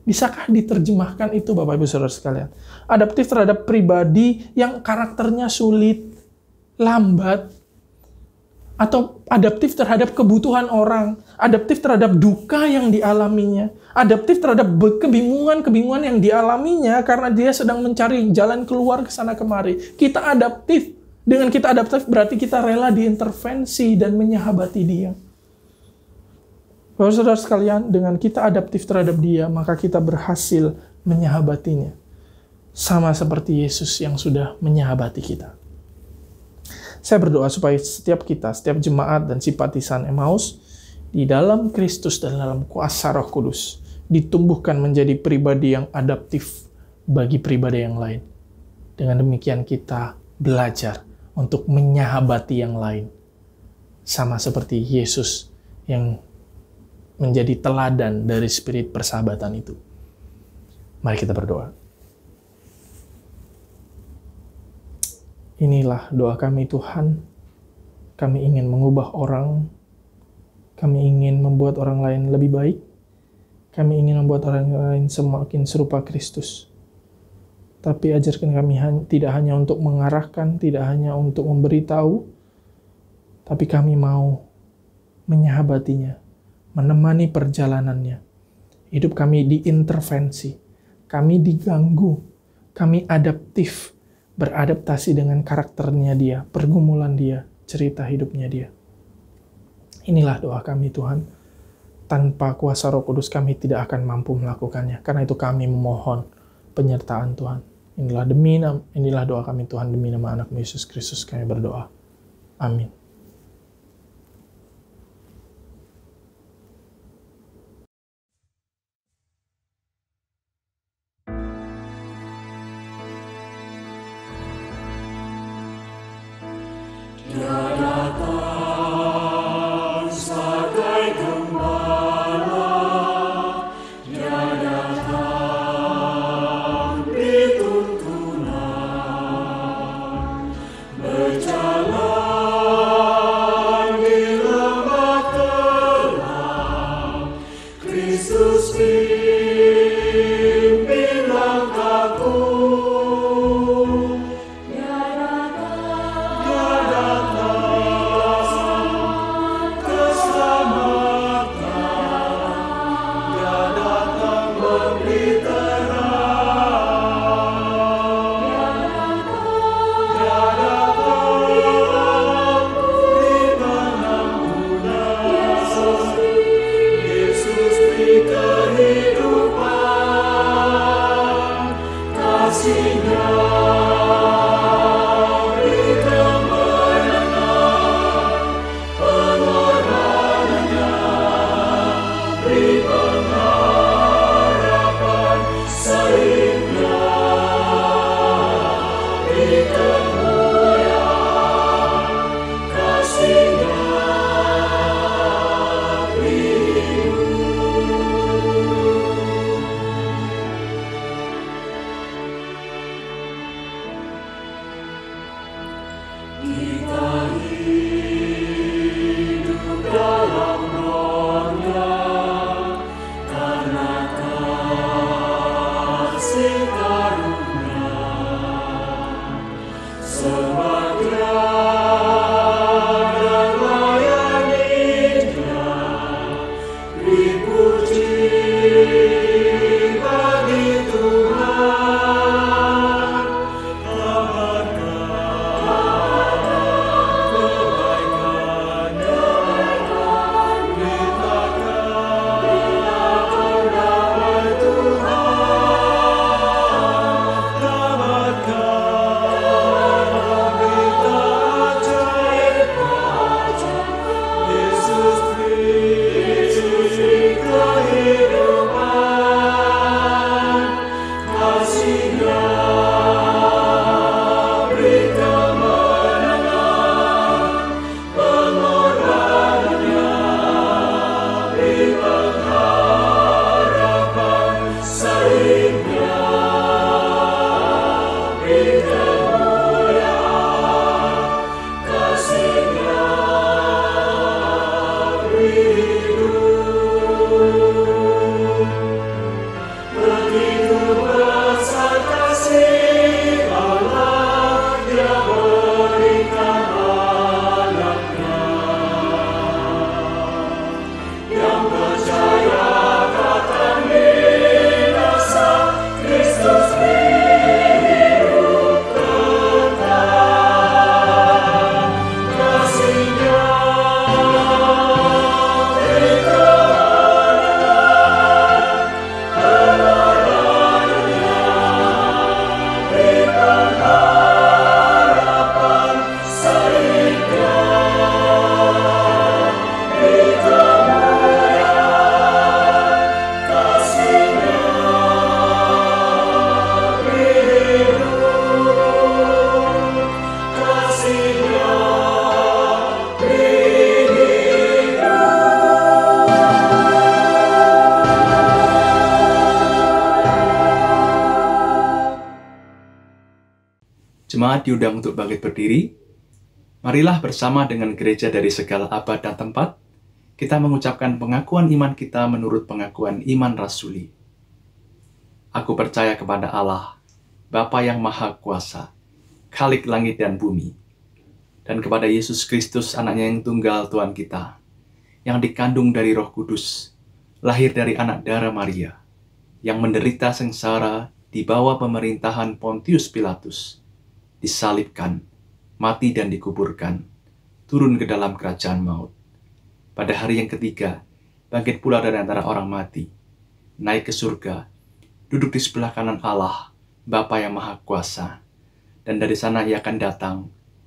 Bisakah diterjemahkan itu Bapak Ibu Saudara sekalian? Adaptif terhadap pribadi yang karakternya sulit, lambat, atau adaptif terhadap kebutuhan orang, adaptif terhadap duka yang dialaminya, adaptif terhadap kebingungan yang dialaminya karena dia sedang mencari jalan keluar ke sana kemari. Kita adaptif. Dengan kita adaptif berarti kita rela diintervensi dan menyahabati dia. Saudara sekalian, dengan kita adaptif terhadap dia, maka kita berhasil menyahabatinya. Sama seperti Yesus yang sudah menyahabati kita. Saya berdoa supaya setiap jemaat dan simpatisan Emmaus di dalam Kristus dan dalam kuasa Roh Kudus ditumbuhkan menjadi pribadi yang adaptif bagi pribadi yang lain. Dengan demikian kita belajar untuk menyahabati yang lain. Sama seperti Yesus yang menjadi teladan dari spirit persahabatan itu. Mari kita berdoa. Inilah doa kami Tuhan. Kami ingin mengubah orang. Kami ingin membuat orang lain lebih baik. Kami ingin membuat orang lain semakin serupa Kristus. Tapi ajarkan kami tidak hanya untuk mengarahkan, tidak hanya untuk memberitahu, tapi kami mau menyahabatinya, menemani perjalanannya. Hidup kami diintervensi, kami diganggu, kami adaptif, beradaptasi dengan karakternya dia, pergumulan dia, cerita hidupnya dia. Inilah doa kami Tuhan. Tanpa kuasa Roh Kudus kami tidak akan mampu melakukannya. Karena itu kami memohon penyertaan Tuhan. Inilah doa kami Tuhan demi nama anak Yesus Kristus kami berdoa. Amin. Jemaat diundang untuk bangkit berdiri. Marilah bersama dengan gereja dari segala abad dan tempat, kita mengucapkan pengakuan iman kita menurut pengakuan iman rasuli. Aku percaya kepada Allah, Bapa yang Maha Kuasa, Khalik langit dan bumi, dan kepada Yesus Kristus, anaknya yang tunggal Tuhan kita, yang dikandung dari Roh Kudus, lahir dari anak darah Maria, yang menderita sengsara di bawah pemerintahan Pontius Pilatus, disalibkan, mati dan dikuburkan, turun ke dalam kerajaan maut. Pada hari yang ketiga, bangkit pula dari antara orang mati, naik ke surga, duduk di sebelah kanan Allah, Bapa yang Maha Kuasa, dan dari sana ia akan datang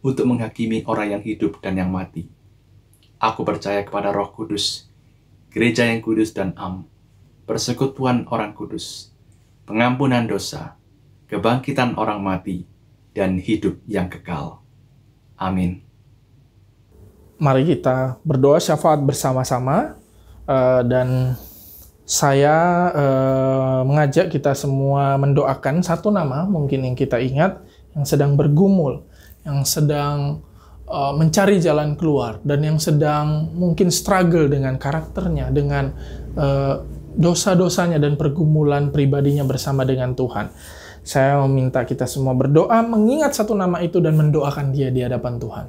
untuk menghakimi orang yang hidup dan yang mati. Aku percaya kepada Roh Kudus, gereja yang kudus dan am, persekutuan orang kudus, pengampunan dosa, kebangkitan orang mati, dan hidup yang kekal. Amin. Mari kita berdoa syafaat bersama-sama, dan saya mengajak kita semua mendoakan satu nama mungkin yang kita ingat, yang sedang bergumul, yang sedang mencari jalan keluar, dan yang sedang mungkin struggle dengan karakternya, dengan dosa-dosanya dan pergumulan pribadinya bersama dengan Tuhan. Saya meminta kita semua berdoa, mengingat satu nama itu dan mendoakan dia di hadapan Tuhan.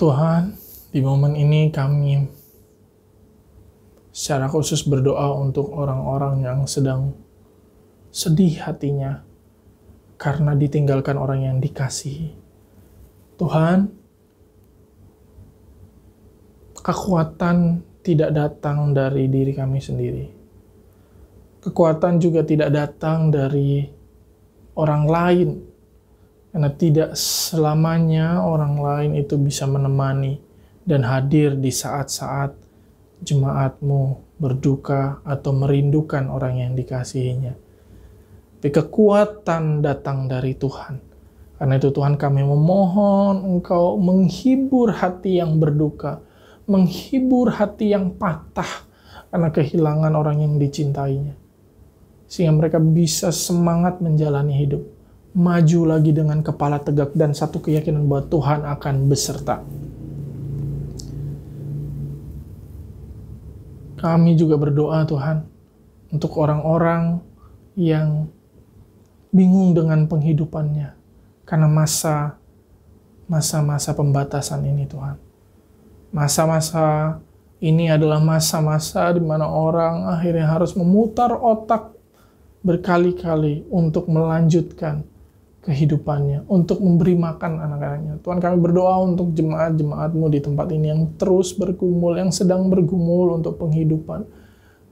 Tuhan, di momen ini kami secara khusus berdoa untuk orang-orang yang sedang sedih hatinya karena ditinggalkan orang yang dikasihi. Tuhan, kekuatan tidak datang dari diri kami sendiri. Kekuatan juga tidak datang dari orang lain. Karena tidak selamanya orang lain itu bisa menemani dan hadir di saat-saat jemaatmu berduka atau merindukan orang yang dikasihinya. Tapi kekuatan datang dari Tuhan. Karena itu Tuhan, kami memohon Engkau menghibur hati yang berduka, menghibur hati yang patah karena kehilangan orang yang dicintainya. Sehingga mereka bisa semangat menjalani hidup. Maju lagi dengan kepala tegak dan satu keyakinan bahwa Tuhan akan beserta. Kami juga berdoa Tuhan untuk orang-orang yang bingung dengan penghidupannya karena masa-masa pembatasan ini Tuhan. Masa-masa ini adalah masa-masa di mana orang akhirnya harus memutar otak berkali-kali untuk melanjutkan kehidupannya, untuk memberi makan anak-anaknya. Tuhan, kami berdoa untuk jemaat-jemaat-Mu di tempat ini yang terus bergumul, yang sedang bergumul untuk penghidupan.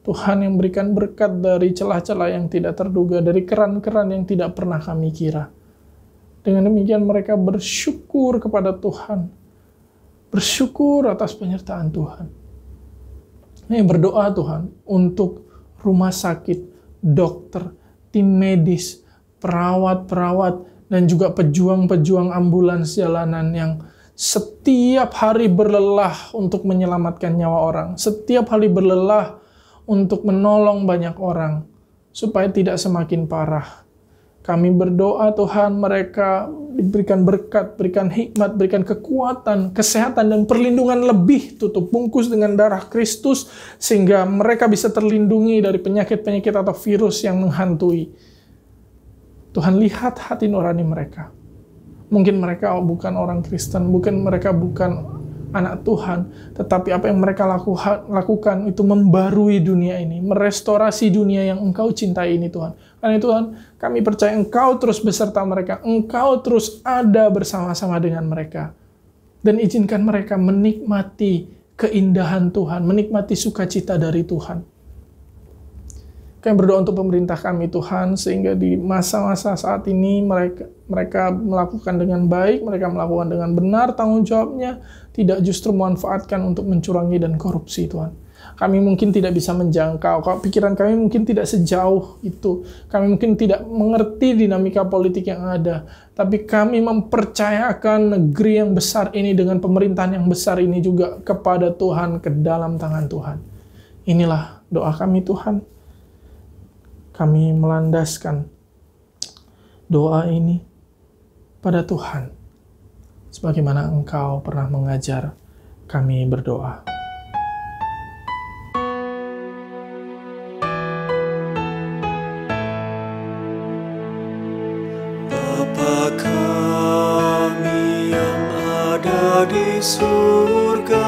Tuhan, yang berikan berkat dari celah-celah yang tidak terduga, dari keran-keran yang tidak pernah kami kira. Dengan demikian mereka bersyukur kepada Tuhan, bersyukur atas penyertaan Tuhan. Kami berdoa Tuhan untuk rumah sakit, dokter, tim medis, perawat-perawat, dan juga pejuang-pejuang ambulans jalanan yang setiap hari berlelah untuk menyelamatkan nyawa orang, setiap hari berlelah untuk menolong banyak orang, supaya tidak semakin parah. Kami berdoa Tuhan, mereka diberikan berkat, berikan hikmat, berikan kekuatan, kesehatan, dan perlindungan lebih, tutup bungkus dengan darah Kristus, sehingga mereka bisa terlindungi dari penyakit-penyakit atau virus yang menghantui. Tuhan, lihat hati nurani mereka. Mungkin mereka bukan orang Kristen, mungkin mereka bukan anak Tuhan, tetapi apa yang mereka lakukan itu membarui dunia ini, merestorasi dunia yang Engkau cintai ini Tuhan. Karena itu Tuhan, kami percaya Engkau terus beserta mereka, Engkau terus ada bersama-sama dengan mereka. Dan izinkan mereka menikmati keindahan Tuhan, menikmati sukacita dari Tuhan. Kami berdoa untuk pemerintah kami Tuhan, sehingga di masa-masa saat ini mereka melakukan dengan baik, mereka melakukan dengan benar tanggung jawabnya, tidak justru memanfaatkan untuk mencurangi dan korupsi Tuhan. Kami mungkin tidak bisa menjangkau, pikiran kami mungkin tidak sejauh itu, kami mungkin tidak mengerti dinamika politik yang ada, tapi kami mempercayakan negeri yang besar ini dengan pemerintahan yang besar ini juga kepada Tuhan, ke dalam tangan Tuhan. Inilah doa kami Tuhan. Kami melandaskan doa ini pada Tuhan, sebagaimana Engkau pernah mengajar kami berdoa. Bapa kami yang ada di surga,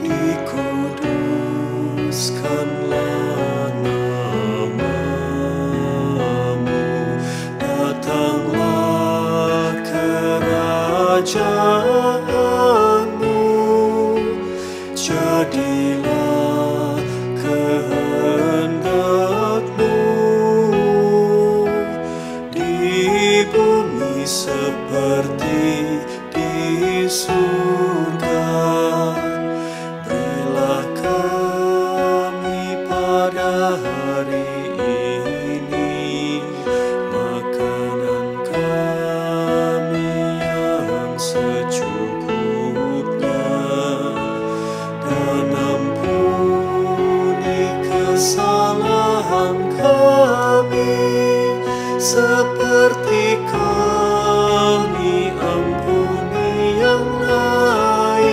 dikuduskanlah kerajaanmu, jadilah kehendak-Mu di bumi seperti di surga. Berilah kami pada hari ini makanan kami secukupnya, dan ampuni kesalahan kami seperti kami ampuni yang lain,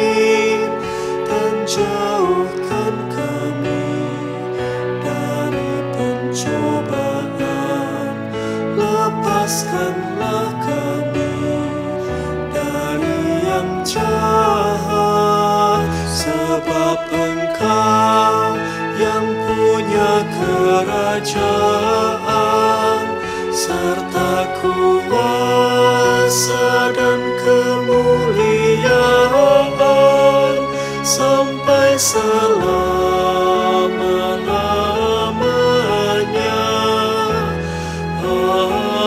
kerajaan serta kuasa dan kemuliaan sampai selama-lamanya. Amin.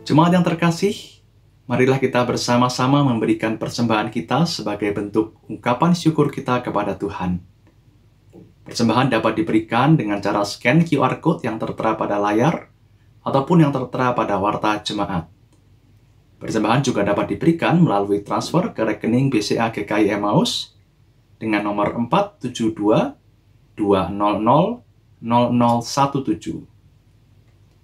Jemaat yang terkasih, marilah kita bersama-sama memberikan persembahan kita sebagai bentuk ungkapan syukur kita kepada Tuhan. Persembahan dapat diberikan dengan cara scan QR Code yang tertera pada layar ataupun yang tertera pada warta jemaat. Persembahan juga dapat diberikan melalui transfer ke rekening BCA GKI Emmaus dengan nomor 472 200 0017.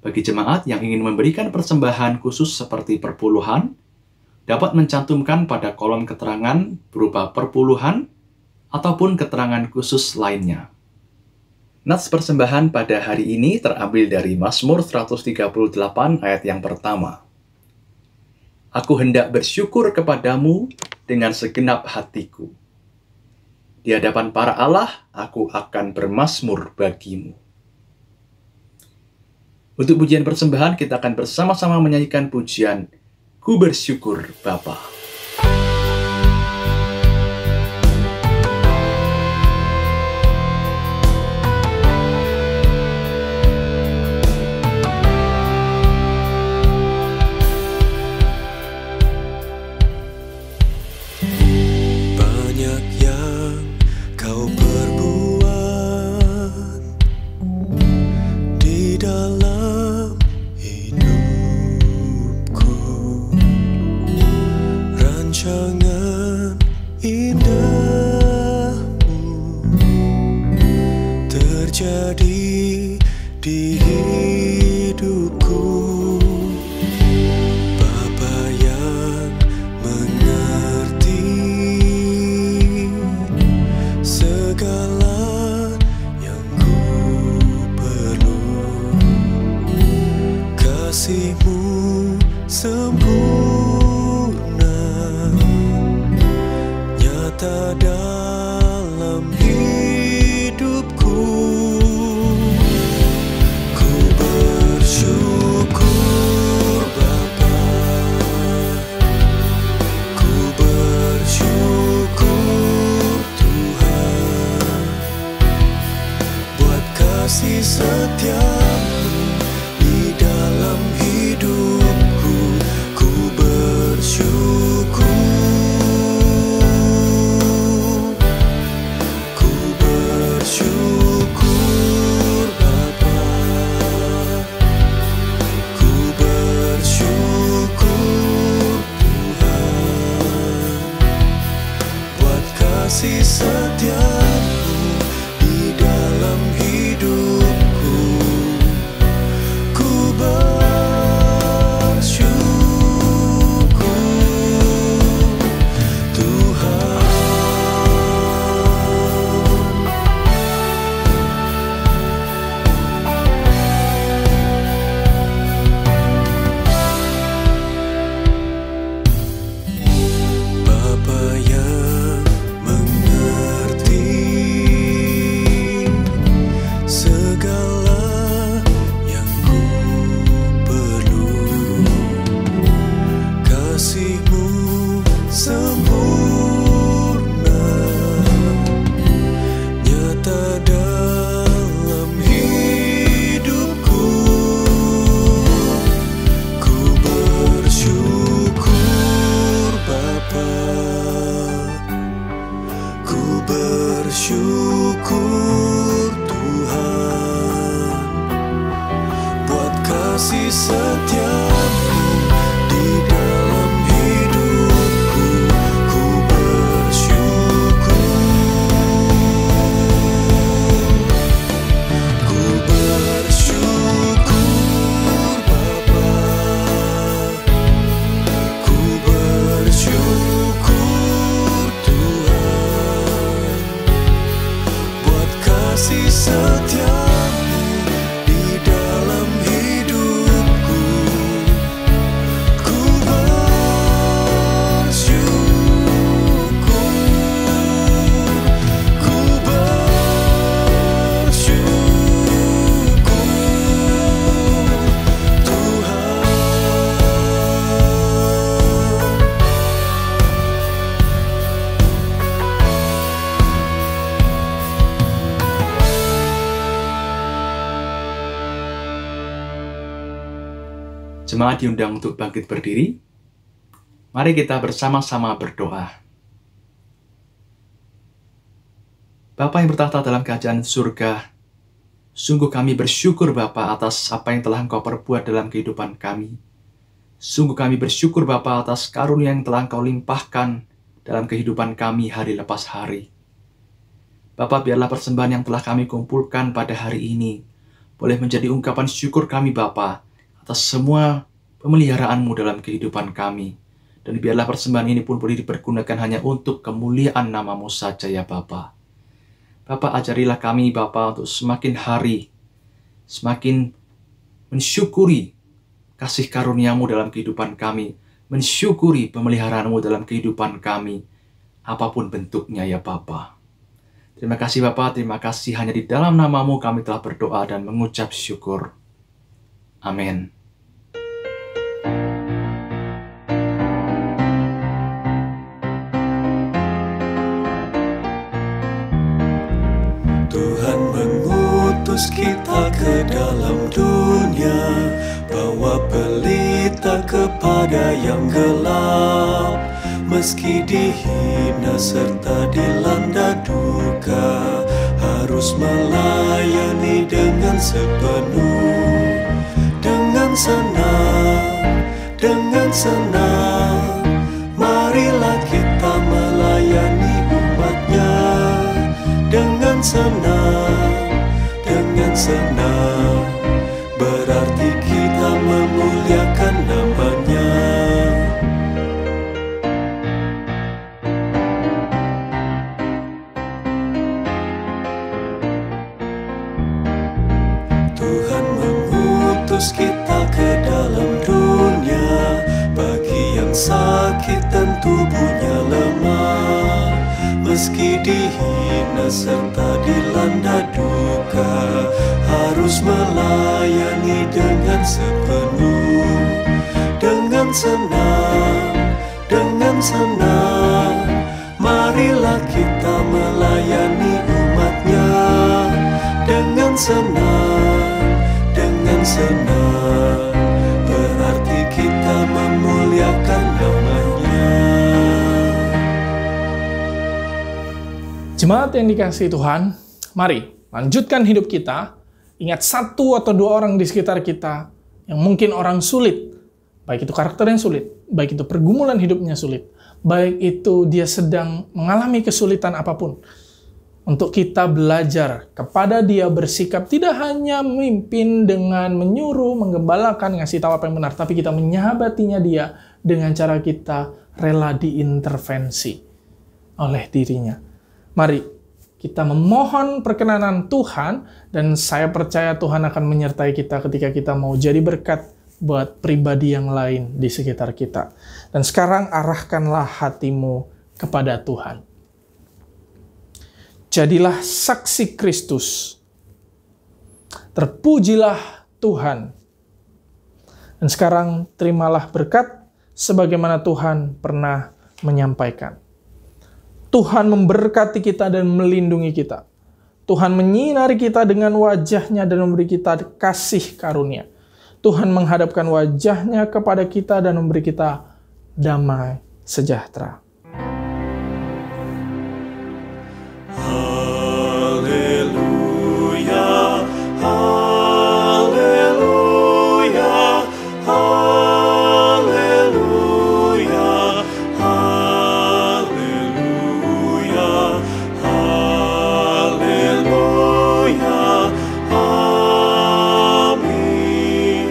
Bagi jemaat yang ingin memberikan persembahan khusus seperti perpuluhan, dapat mencantumkan pada kolom keterangan berupa perpuluhan ataupun keterangan khusus lainnya. Nats persembahan pada hari ini terambil dari Mazmur 138 ayat yang pertama. Aku hendak bersyukur kepadamu dengan segenap hatiku. Di hadapan para Allah, aku akan bermazmur bagimu. Untuk pujian persembahan, kita akan bersama-sama menyanyikan pujian Ku Bersyukur Bapa. Banyak yang kau perbuat di dalam hidupku. Rancangan indahmu terjadi di hidupku. Bapa yang mengerti segala yang ku perlu, kasih-Mu sempurna nyata dalam hidupku. Ku bersyukur Bapa, ku bersyukur Tuhan, buat kasih setia-Mu di dalam hidupku. Ku bersyukur, ku bersyukur Bapa, ku bersyukur Tuhan, buat kasih setia-Mu di dalam hidupku. Ku bersyukur Tuhan. Bapa yang mengerti segala yang ku perlu, kasih-Mu sempurna nyata dalam hidupku. Ku bersyukur Bapa, ku bersyukur Tuhan, buat kasih setia-Mu di dalam hidupku. Ku bersyukur, ku bersyukur Bapa, ku bersyukur Tuhan, buat kasih setia-Mu di dalam hidupku. Ku bersyukur Jemaat diundang untuk bangkit berdiri. Mari kita bersama-sama berdoa. Bapa yang bertahta dalam kerajaan surga, sungguh kami bersyukur Bapa atas apa yang telah Engkau perbuat dalam kehidupan kami. Sungguh kami bersyukur Bapa atas karunia yang telah Engkau limpahkan dalam kehidupan kami hari lepas hari. Bapa, biarlah persembahan yang telah kami kumpulkan pada hari ini boleh menjadi ungkapan syukur kami Bapa atas semua pemeliharaan-Mu dalam kehidupan kami. Dan biarlah persembahan ini pun boleh dipergunakan hanya untuk kemuliaan nama-Mu saja ya Bapa. Bapa, ajarilah kami Bapa untuk semakin hari, semakin mensyukuri kasih karunia-Mu dalam kehidupan kami, mensyukuri pemeliharaan-Mu dalam kehidupan kami, apapun bentuknya ya Bapa. Terima kasih Bapa, terima kasih hanya di dalam nama-Mu kami telah berdoa dan mengucap syukur. Amin. Tuhan mengutus kita ke dalam dunia, bawa pelita kepada yang gelap. Meski dihina serta dilanda duka, harus melayani dengan sepenuh. Dengan senang, marilah kita melayani umat-Nya. Dengan senang, berarti kita memuliakan nama-Nya. Tuhan mengutus kita ke dalam dunia, bagi yang sakit dan tubuhnya lemah. Meski dihina serta dilanda duka, harus melayani dengan sepenuh. Dengan senang, marilah kita melayani umat-Nya. Dengan senang, berarti kita memuliakan nama-Nya. Jemaat yang dikasihi Tuhan, mari lanjutkan hidup kita. Ingat satu atau dua orang di sekitar kita yang mungkin orang sulit, baik itu karakter yang sulit, baik itu pergumulan hidupnya sulit, baik itu dia sedang mengalami kesulitan apapun. Untuk kita belajar kepada dia bersikap, tidak hanya memimpin dengan menyuruh, menggembalakan, ngasih tahu apa yang benar, tapi kita menyahabatinya dia dengan cara kita rela diintervensi oleh dirinya. Mari kita memohon perkenanan Tuhan, dan saya percaya Tuhan akan menyertai kita ketika kita mau jadi berkat buat pribadi yang lain di sekitar kita. Dan sekarang arahkanlah hatimu kepada Tuhan. Jadilah saksi Kristus. Terpujilah Tuhan. Dan sekarang terimalah berkat sebagaimana Tuhan pernah menyampaikan. Tuhan memberkati kita dan melindungi kita. Tuhan menyinari kita dengan wajah-Nya dan memberi kita kasih karunia. Tuhan menghadapkan wajah-Nya kepada kita dan memberi kita damai sejahtera. Haleluya, haleluya, haleluya, haleluya, haleluya, amin, amin,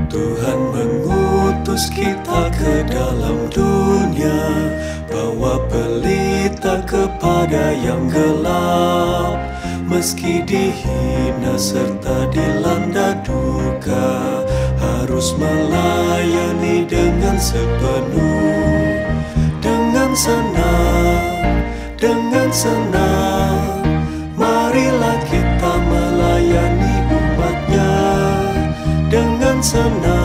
Tuhan mengutus kita ke dalam dunia, bawa pelita kepada yang gelap. Meski dihina serta dilanda duka, harus melayani dengan sepenuh. Dengan senang, marilah kita melayani senang.